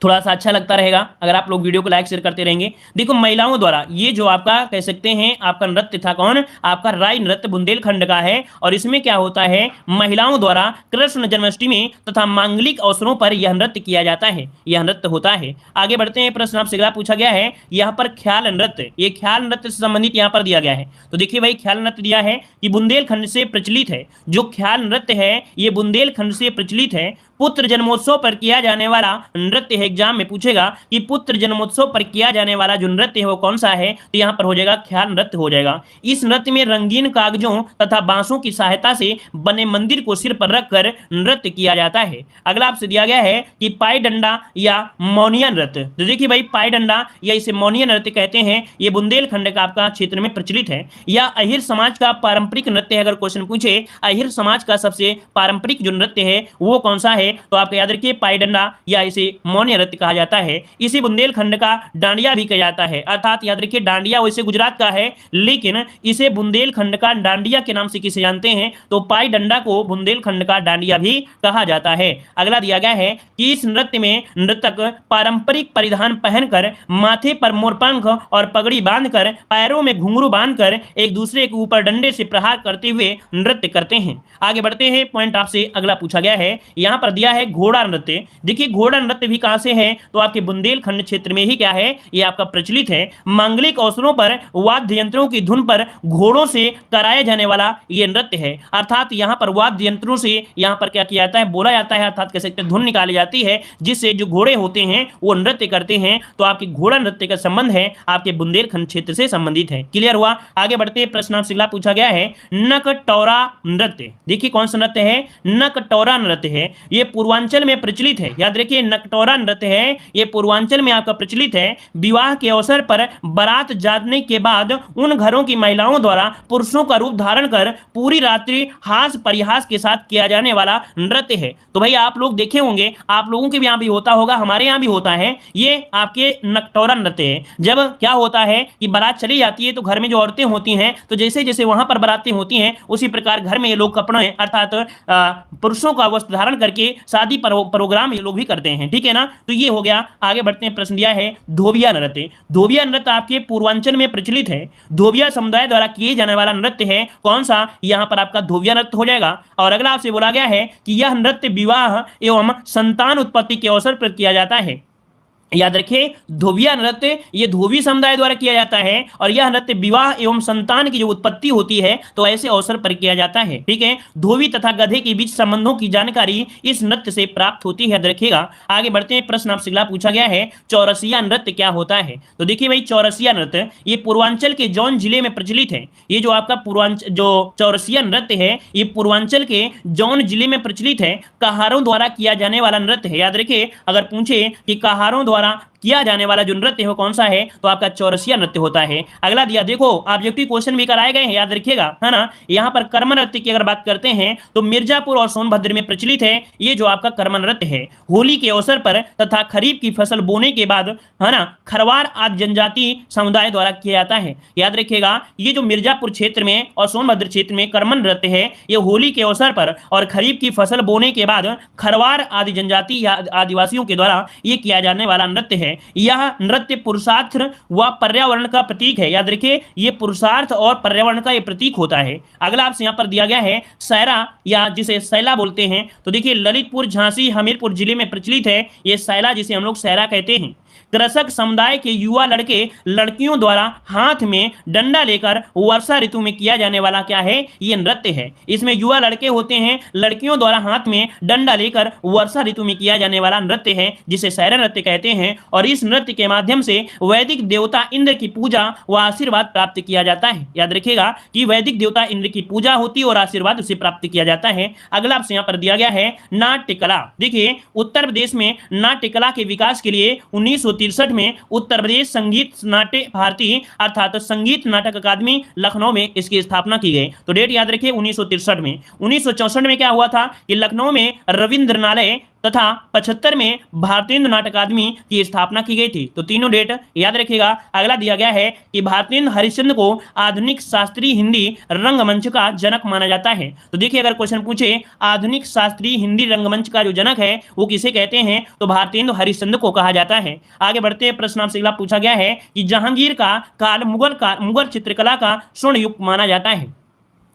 थोड़ा सा अच्छा लगता रहेगा अगर आप लोग वीडियो को लाइक शेयर करते रहेंगे। देखो महिलाओं द्वारा ये जो आपका कह सकते हैं आपका नृत्य था कौन आपका राई नृत्य बुंदेलखंड का है और इसमें क्या होता है महिलाओं द्वारा कृष्ण जन्माष्टमी तथा मांगलिक अवसरों पर यह नृत्य किया जाता है, यह नृत्य होता है। आगे बढ़ते हैं, प्रश्न आपसे अगला पूछा गया है यहाँ पर ख्याल नृत्य। ये ख्याल नृत्य से संबंधित यहाँ पर दिया गया है। तो देखिए भाई ख्याल नृत्य दिया है कि बुंदेलखंड से प्रचलित है। जो ख्याल नृत्य है ये बुंदेलखंड से प्रचलित है। पुत्र जन्मोत्सव पर किया जाने वाला नृत्य है। एग्जाम में पूछेगा कि पुत्र जन्मोत्सव पर किया जाने वाला जो नृत्य है वो कौन सा है तो यहाँ पर हो जाएगा ख्याल नृत्य हो जाएगा। इस नृत्य में रंगीन कागजों तथा बांसों की सहायता से बने मंदिर को सिर पर रखकर नृत्य किया जाता है। अगला आपसे दिया गया है कि पाई डंडा या मौनिया नृत्य। तो देखिए भाई पाई डंडा या इसे मौनिया नृत्य कहते हैं। ये बुंदेलखंड का आपका क्षेत्र में प्रचलित है। या अहिर समाज का पारंपरिक नृत्य है। अगर क्वेश्चन पूछे अहिर समाज का सबसे पारंपरिक जो नृत्य है वो कौन सा है तो आप याद रखिए पाई डंडा या इसे मौन्य नृत्य कहा जाता है। इसे बुंदेलखंड का डांडिया भी कहा जाता है। अर्थात याद रखिए डांडिया वैसे गुजरात का है लेकिन इसे बुंदेलखंड का डांडिया के नाम से किसे जानते हैं तो पाई डंडा को बुंदेलखंड का डांडिया भी कहा जाता है। अगला दिया गया है कि इस नृत्य में नृतक पारंपरिक परिधान पहनकर माथे पर मोरपंख और पगड़ी बांधकर पैरों में घुंघरू बांधकर एक दूसरे के ऊपर डंडे से प्रहार करते हुए नृत्य करते हैं। आगे बढ़ते हैं, पॉइंट आपसे अगला पूछा गया है यहां पर दिया है घोड़ा नृत्य। देखिए घोड़ा नृत्य भी कहां से है तो आपके बुंदेलखंड क्षेत्र में ही क्या है ये आपका प्रचलित है। मांगलिक अवसरों पर वाद्य यंत्रों की धुन पर घोड़ों से कराया जाने वाला ये नृत्य है। अर्थात यहां पर वाद्य यंत्रों से यहां पर क्या किया जाता है बोला जाता है अर्थात कह सकते हैं धुन निकाली जाती है जिससे जो घोड़े होते हैं वो नृत्य करते हैं। तो आपके घोड़ा नृत्य का संबंध है आपके बुंदेलखंड क्षेत्र से संबंधित है। क्लियर हुआ? आगे बढ़ते हैं, प्रश्न आपसे अगला पूछा गया है नकटोरा नृत्य। देखिए कौन सा नृत्य है नकटोरा नृत्य है। ये पूर्वांचल में प्रचलित है। याद रखिए नकटोरा नृत्य है ये पूर्वांचल में आपका प्रचलित है। विवाह के अवसर पर बारात जाने के बाद उन घरों की महिलाओं द्वारा पुरुषों का रूप धारण कर पूरी रात्रि हास परिहास के साथ किया जाने वाला नृत्य है। तो भाई आप लोग देखे होंगे आप लोगों के भी यहाँ भी होता होगा हमारे यहाँ भी होता है। ये आपके नकटोरा नृत्य है। जब क्या होता है कि बारात चली जाती है तो घर में जो औरतें होती हैं तो जैसे जैसे वहां पर बारातें होती हैं उसी प्रकार घर में ये लोग कपड़े अर्थात पुरुषों का वस्त्र धारण करके शादी प्रोग्राम ये लोग भी करते हैं, ठीक है ना। तो ये हो गया। आगे बढ़ते हैं, प्रश्न दिया है धोबिया नृत्य। धोबिया नृत्य आपके पूर्वांचल में प्रचलित है। धोबिया समुदाय द्वारा किए जाने वाला नृत्य है कौन सा, यहाँ पर आपका धोबिया नृत्य हो जाएगा। और अगला आपसे बोला गया है कि यह नृत्य विवाह एवं संतान उत्पत्ति के अवसर पर किया जाता है। याद रखिए, धोबिया नृत्य ये धोबी समुदाय द्वारा किया जाता है और यह नृत्य विवाह एवं संतान की जो उत्पत्ति होती है तो ऐसे अवसर पर किया जाता है, ठीक है। धोबी तथा गधे के बीच संबंधों की जानकारी इस नृत्य से प्राप्त होती है, याद रखिएगा। आगे बढ़ते हैं, प्रश्न आपसे अगला पूछा गया है चौरसिया नृत्य क्या होता है। तो देखिए भाई, चौरसिया नृत्य ये पूर्वांचल के जौन जिले में प्रचलित है। ये जो आपका पूर्वांचल जो चौरसिया नृत्य है ये पूर्वांचल के जौन जिले में प्रचलित है, कहारों द्वारा किया जाने वाला नृत्य है। याद रखिए, अगर पूछे कि कहारों द्वारा किया जाने वाला जो नृत्य है वो कौन सा है, तो आपका चौरसिया नृत्य होता है। अगला दिया, देखो ऑब्जेक्टिव क्वेश्चन भी कराए गए हैं, याद रखिएगा, है ना। यहाँ पर कर्म नृत्य की अगर बात करते हैं तो मिर्जापुर और सोनभद्र में प्रचलित है ये जो आपका कर्म नृत्य है। होली के अवसर पर तथा खरीफ की फसल बोने के बाद, है ना, खरवार आदि जनजाति समुदाय द्वारा किया जाता है। याद रखिएगा, ये जो मिर्जापुर क्षेत्र में और सोनभद्र क्षेत्र में कर्म नृत्य है ये होली के अवसर पर और खरीफ की फसल बोने के बाद खरवार आदि जनजाति या आदिवासियों के द्वारा ये किया जाने वाला नृत्य है। यह नृत्य पुरुषार्थ व पर्यावरण का प्रतीक है। याद रखिए, ये पुरुषार्थ और पर्यावरण का ये प्रतीक होता है। अगला आपसे यहाँ पर दिया गया है सैरा या जिसे सैला बोलते हैं। तो देखिए, ललितपुर, झांसी, हमीरपुर जिले में प्रचलित है ये सैला, जिसे हम लोग सैरा कहते हैं। कृषक समुदाय के युवा लड़के लड़कियों द्वारा हाथ में डंडा लेकर वर्षा ऋतु में किया जाने वाला क्या है, ये नृत्य है। इसमें युवा लड़के होते हैं, लड़कियों द्वारा हाथ में डंडा लेकर वर्षा ऋतु में किया जाने वाला नृत्य है, जिसे सैरा नृत्य कहते हैं। और इस नृत्य के माध्यम से वैदिक देवता इंद्र की पूजा व आशीर्वाद प्राप्त किया जाता है। याद रखिएगा कि वैदिक देवता इंद्र की पूजा होती है और आशीर्वाद उसे प्राप्त किया जाता है। अगला आपसे यहाँ पर दिया गया है नाट्य कला। देखिए, उत्तर प्रदेश में नाट्य कला के विकास के लिए 1963 में उत्तर प्रदेश संगीत नाट्य भारती अर्थात संगीत नाटक अकादमी लखनऊ में इसकी स्थापना की गई। तो डेट याद रखिए 1963 में। 1964 में क्या हुआ था कि लखनऊ में रविंद्रनालय तथा 75 में भारतीय नाटक अकादमी की स्थापना की गई थी। तो तीनों डेट याद रखिएगा। अगला दिया गया है कि भारतीय हरिश्चंद्र को आधुनिक शास्त्रीय हिंदी रंगमंच का जनक माना जाता है। तो देखिए, अगर क्वेश्चन पूछे आधुनिक शास्त्रीय हिंदी रंगमंच का जो जनक है वो किसे कहते हैं, तो भारतेंदु हरिश्चंद्र को कहा जाता है। आगे बढ़ते हैं, प्रश्न आपसे अगला पूछा गया है कि जहांगीर का काल मुगल चित्रकला का स्वर्ण युग माना जाता है।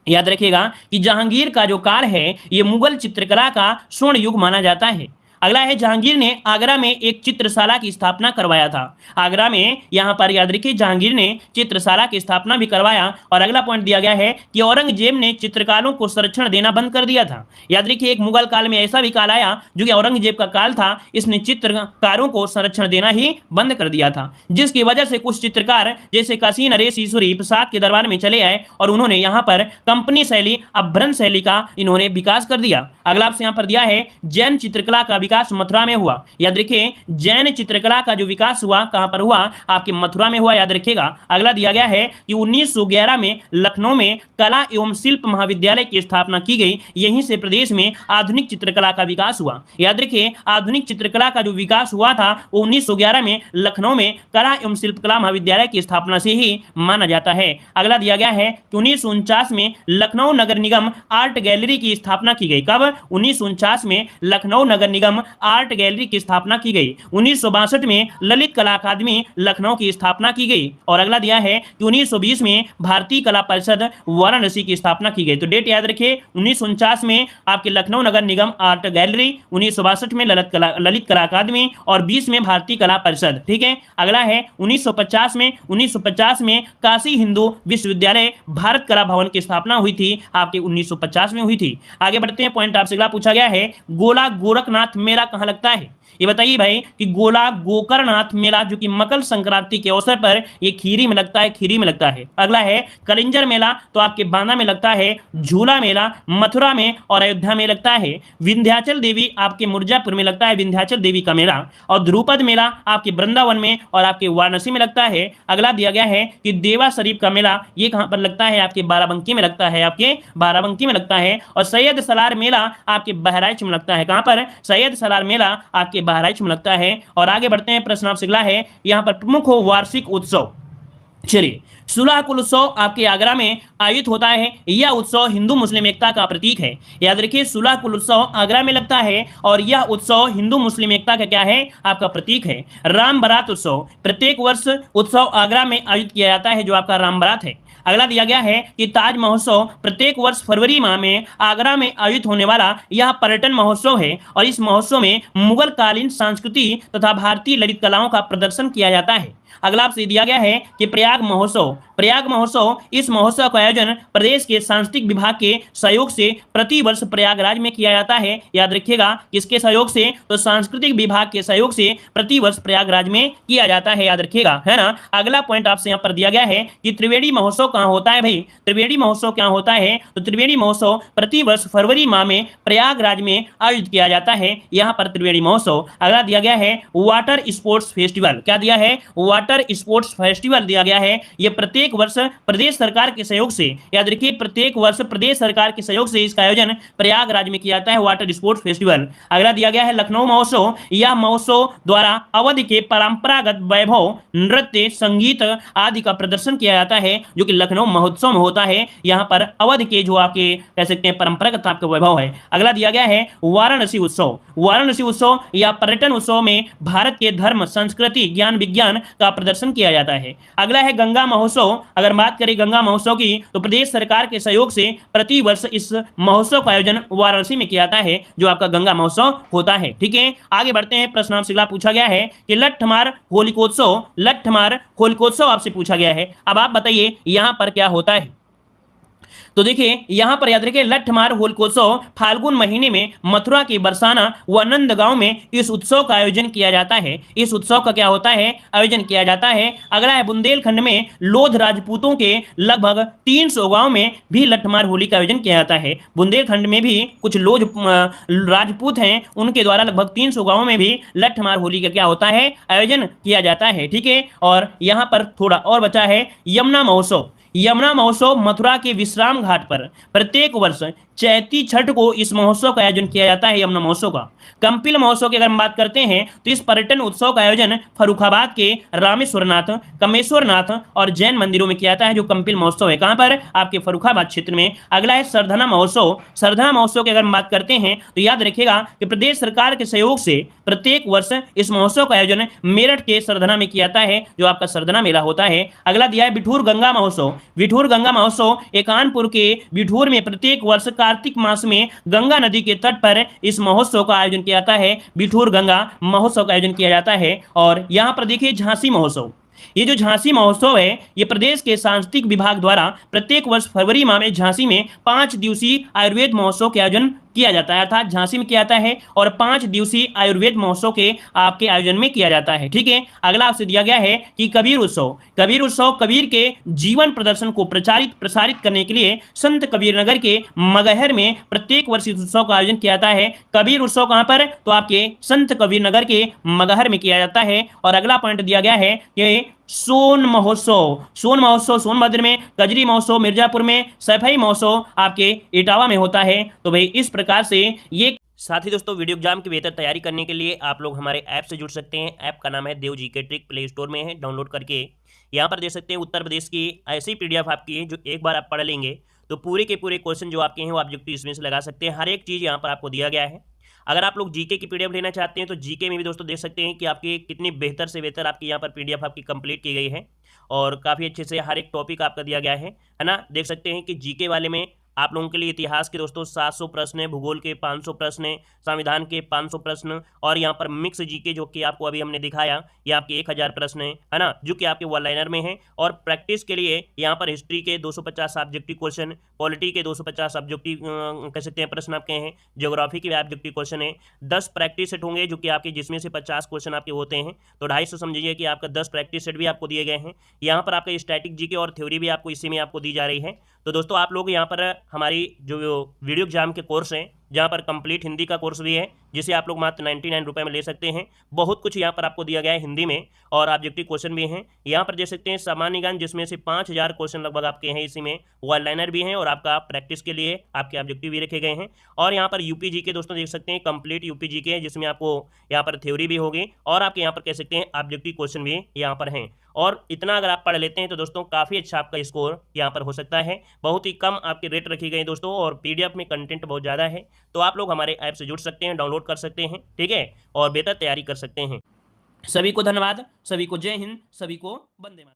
याद रखिएगा कि जहांगीर का जो काल है ये मुगल चित्रकला का स्वर्ण युग माना जाता है। अगला है, जहांगीर ने आगरा में एक चित्रशाला की स्थापना करवाया था। आगरा में यहाँ पर याद रखिए जहांगीर ने चित्रशाला की स्थापना भी करवाया। और अगला पॉइंट दिया गया है कि औरंगजेब ने चित्रकारों को संरक्षण देना बंद कर दिया था। याद रखिए, एक मुगल काल में ऐसा भी काल आया जो कि औरंगजेब का काल था, इसने चित्रकारों को संरक्षण देना ही बंद कर दिया था, जिसकी वजह से कुछ चित्रकार जैसे काशी नरेश ईश्वरी प्रसाद के दरबार में चले आए और उन्होंने यहाँ पर कंपनी शैली, अभ्रंश शैली का इन्होंने विकास कर दिया। अगला आपसे यहाँ पर दिया है जैन चित्रकला का विकास मथुरा में हुआ। याद रखिए, जैन चित्रकला का जो विकास हुआ कहां पर हुआ, आपके मथुरा में हुआ। याद रखिएगा। अगला दिया गया है कि 1911 में लखनऊ में कला एवं शिल्प महाविद्यालय की स्थापना की गई। यहीं से प्रदेश में आधुनिक चित्रकला का विकास हुआ। याद रखिए, आधुनिक चित्रकला का जो विकास हुआ था वो 1911 में लखनऊ में कला एवं शिल्पकला महाविद्यालय की स्थापना से ही माना जाता है। अगला दिया गया है कि 1949 में लखनऊ नगर निगम आर्ट गैलरी की स्थापना की गई। कब? 1949 में लखनऊ नगर निगम आर्ट गैलरी की स्थापना की गई। 1962 में ललित कला अकादमी लखनऊ की स्थापना की गई। और अगला दिया है कि 1920 में भारतीय कला परिषद वाराणसी की स्थापना की गई। तो डेट याद रखिए, 1949 में आपके लखनऊ नगर निगम आर्ट गैलरी, 1962 में ललित कला अकादमी और 20 में भारतीय कला परिषद। ठीक है। अगला है 1950 में काशी हिंदू विश्वविद्यालय भारत कला भवन की स्थापना हुई थी, आपके 1950 में हुई थी। आगे बढ़ते हैं, पॉइंट आपसे अगला पूछा गया है गोला गोरखनाथ मेला कहां लगता है। ये बताइए भाई कि गोला गोकर्णनाथ मेला जो कि मकर संक्रांति के अवसर पर ये खीरी में लगता है, खीरी में लगता है। अगला है कलिंजर मेला, तो आपके बांदा में लगता है। झूला मेला मथुरा में और अयोध्या में लगता है। विंध्याचल देवी आपके मिर्जापुर में लगता है, विंध्याचल देवी का मेला। और ध्रुपद मेला आपके वृंदावन में और आपके वाराणसी में लगता है। अगला दिया गया है कि देवा शरीफ का मेला ये कहां पर लगता है, आपके बाराबंकी में लगता है, आपके बाराबंकी में लगता है। और सैयद सलार मेला आपके बहराइच में लगता है। कहां पर? सैयद सलार मेला आपके बहराइच में लगता है। और आगे बढ़ते हैं, प्रश्न आपसे अगला है यहाँ पर प्रमुख वार्षिक उत्सव। चलिए, सुलह कुल उत्सव आपके आगरा में आयोजित होता है। यह उत्सव हिंदू मुस्लिम एकता का प्रतीक है। याद रखिए, सुलह कुल उत्सव आगरा में लगता है और यह उत्सव हिंदू मुस्लिम एकता का क्या है, आपका प्रतीक है। राम बारात उत्सव, प्रत्येक वर्ष उत्सव आगरा में आयोजित किया जाता है, जो आपका राम बारात है। अगला दिया गया है कि ताज महोत्सव प्रत्येक वर्ष फरवरी माह में आगरा में आयोजित होने वाला यह पर्यटन महोत्सव है और इस महोत्सव में मुगल कालीन संस्कृति तथा भारतीय ललित कलाओं का प्रदर्शन किया जाता है। अगला आपसे दिया गया है कि प्रयाग महोत्सव, प्रयाग महोत्सव, इस महोत्सव का आयोजन प्रदेश के सांस्कृतिक विभाग के सहयोग से प्रति वर्ष प्रयागराज में किया जाता है। याद रखिएगा, किसके सहयोग से, तो सांस्कृतिक विभाग के सहयोग से प्रति वर्ष प्रयागराज में किया जाता है। याद रखिएगा, है ना। अगला पॉइंट आपसे यहाँ पर दिया गया है कि त्रिवेणी महोत्सव कहाँ होता है भाई, त्रिवेणी महोत्सव क्या होता है, तो त्रिवेणी महोत्सव प्रति वर्ष फरवरी माह में प्रयागराज में आयोजित किया जाता है, यहाँ पर त्रिवेणी महोत्सव। अगला दिया गया है वाटर स्पोर्ट्स फेस्टिवल, क्या दिया है, वाटर स्पोर्ट्स फेस्टिवल दिया गया है। यह प्रत्येक वर्ष प्रदेश सरकार के सहयोग से, याद रखिए, प्रत्येक वर्ष प्रदेश सरकार के सहयोग से इसका आयोजन प्रयागराज में किया जाता है, वाटर स्पोर्ट्स फेस्टिवल। अगला दिया गया है लखनऊ महोत्सव, यह महोत्सव द्वारा अवध के परंपरागत वैभव, नृत्य, संगीत आदि का प्रदर्शन किया जाता है, जो कि लखनऊ महोत्सव में होता है। यहाँ पर अवध के जो आपके कह सकते हैं परंपरागत आपका वैभव है। अगला दिया गया है वाराणसी उत्सव, वाराणसी उत्सव या पर्यटन उत्सव में भारत के धर्म, संस्कृति, ज्ञान, विज्ञान का प्रदर्शन किया जाता है। अगला है गंगा महोत्सव। अगर बात करें गंगा महोत्सव की, तो प्रदेश सरकार के सहयोग से प्रति वर्ष इस महोत्सव का आयोजन वाराणसी में किया जाता है, जो आपका गंगा महोत्सव होता है। ठीक है, आगे बढ़ते हैं। प्रश्न आपसे अगला पूछा गया है कि लट्ठमार होलिकोत्सव, लट्ठमार होलिकोत्सव आपसे पूछा गया है। अब आप बताइए यहां पर क्या होता है। तो देखिए, यहां पर याद रखिए, लट्ठमार होलिकोत्सव फाल्गुन महीने में मथुरा के बरसाना व नंदगांव में इस उत्सव का आयोजन किया जाता है। इस उत्सव का क्या होता है, आयोजन किया जाता है। अगला है बुंदेलखंड में लोध राजपूतों के लगभग 300 गांव में भी लट्ठमार होली का आयोजन किया जाता है। बुंदेलखंड में भी कुछ लोध राजपूत हैं, उनके द्वारा लगभग 300 गांवों में भी लट्ठमार होली का क्या होता है, आयोजन किया जाता है। ठीक है, और यहां पर थोड़ा और बचा है यमुना महोत्सव। यमुना महोत्सव मथुरा के विश्राम घाट पर प्रत्येक वर्ष चैती छठ को इस महोत्सव का आयोजन किया जाता है, यमुना महोत्सव का। कंपिल महोत्सव की अगर हम बात करते हैं, तो इस पर्यटन उत्सव का आयोजन फर्रुखाबाद के रामेश्वरनाथ, कमेश्वरनाथ और जैन मंदिरों में किया जाता है, जो कंपिल महोत्सव है। कहां पर, आपके फर्रुखाबाद क्षेत्र में। अगला है सरधना महोत्सव। सरधना महोत्सव की अगर हम बात करते हैं, तो याद रखिएगा कि प्रदेश सरकार के सहयोग से प्रत्येक वर्ष इस महोत्सव का आयोजन मेरठ के सरधना में किया जाता है, जो आपका सरधना मेला होता है। अगला दिया है बिठूर गंगा महोत्सव। बिठूर गंगा महोत्सव कानपुर के बिठूर में प्रत्येक वर्ष कार्तिक मास में गंगा नदी के तट पर इस महोत्सव का आयोजन किया जाता है, बिठूर गंगा महोत्सव का आयोजन किया जाता है। और यहां पर देखिए झांसी महोत्सव, ये जो झांसी महोत्सव है, ये प्रदेश के सांस्कृतिक विभाग द्वारा प्रत्येक वर्ष फरवरी माह में झांसी में 5 दिवसीय आयुर्वेद महोत्सव के आयोजन किया जाता है, अर्थात झांसी में किया जाता है और 5 दिवसीय आयुर्वेद महोत्सव के आपके आयोजन में किया जाता है। ठीक है, अगला आपसे दिया गया है कि कबीर उत्सव। कबीर उत्सव कबीर के जीवन प्रदर्शन को प्रसारित करने के लिए संत कबीर नगर के मगहर में प्रत्येक वर्ष इस उत्सव का आयोजन किया जाता है। कबीर उत्सव कहां पर, तो आपके संत कबीर नगर के मगहर में किया जाता है। और अगला पॉइंट दिया गया है कि सोन महोत्सव, सोन महोत्सव सोनभद्र में, कजरी महोत्सव मिर्जापुर में, सैफई महोत्सव आपके इटावा में होता है। तो भाई इस प्रकार से ये। साथ ही दोस्तों, वीडियो एग्जाम की बेहतर तैयारी करने के लिए आप लोग हमारे ऐप से जुड़ सकते हैं। ऐप का नाम है देव जीके ट्रिक, प्ले स्टोर में है, डाउनलोड करके यहाँ पर देख सकते हैं। उत्तर प्रदेश की ऐसी PDF आपकी है जो एक बार आप पढ़ लेंगे तो पूरे के पूरे क्वेश्चन जो आपके हैं वो ऑब्जेक्टिव इसमें से लगा सकते हैं। हर एक चीज़ यहाँ पर आपको दिया गया है। अगर आप लोग जीके की PDF लेना चाहते हैं तो जीके में भी दोस्तों देख सकते हैं कि आपकी कितनी बेहतर से बेहतर आपकी यहाँ पर PDF आपकी कंप्लीट की गई है और काफ़ी अच्छे से हर एक टॉपिक आपका दिया गया है ना। देख सकते हैं कि जीके वाले में आप लोगों के लिए इतिहास के दोस्तों 700 प्रश्न है, भूगोल के 500 प्रश्न है, संविधान के 500 प्रश्न और यहाँ पर मिक्स जीके जो कि आपको अभी हमने दिखाया ये आपके 1000 प्रश्न है ना, जो कि आपके वन लाइनर में है। और प्रैक्टिस के लिए यहाँ पर हिस्ट्री के 250 ऑब्जेक्टिव क्वेश्चन, पॉलिटी के 250 ऑब्जेक्टिव कह सकते हैं प्रश्न आपके हैं, ज्योग्राफी के ऑब्जेक्टिव क्वेश्चन है। 10 प्रैक्टिस सेट होंगे जो कि आपके जिसमें से 50 क्वेश्चन आपके होते हैं, तो 250 समझिए कि आपका 10 प्रैक्टिस सेट भी आपको दिए गए हैं। यहाँ पर आपका स्टैटिक जीके और थ्योरी भी आपको इसी में आपको दी जा रही है। तो दोस्तों आप लोग यहाँ पर हमारी जो वीडियो एग्जाम के कोर्स हैं, जहाँ पर कंप्लीट हिंदी का कोर्स भी है जिसे आप लोग मात्र 99 रुपये में ले सकते हैं। बहुत कुछ यहाँ पर आपको दिया गया है हिंदी में और ऑब्जेक्टिव क्वेश्चन भी हैं। यहाँ पर देख सकते हैं सामान्य ज्ञान जिसमें से 5000 क्वेश्चन लगभग आपके हैं, इसी में वन लाइनर भी हैं और आपका प्रैक्टिस के लिए आपके ऑब्जेक्टिव भी रखे गए हैं। और यहाँ पर यूपी के दोस्तों देख सकते हैं कंप्लीट यूपी के, जिसमें आपको यहाँ पर थ्योरी भी होगी और आपके यहाँ पर कह सकते हैं ऑब्जेक्टिव क्वेश्चन भी यहाँ पर हैं। और इतना अगर आप पढ़ लेते हैं तो दोस्तों काफ़ी अच्छा आपका स्कोर यहाँ पर हो सकता है। बहुत ही कम आपके रेट रखी गई दोस्तों, और PDF में कंटेंट बहुत ज़्यादा है, तो आप लोग हमारे ऐप से जुड़ सकते हैं, डाउनलोड कर सकते हैं, ठीक है, और बेहतर तैयारी कर सकते हैं। सभी को धन्यवाद, सभी को जय हिंद, सभी को वंदे मातरम।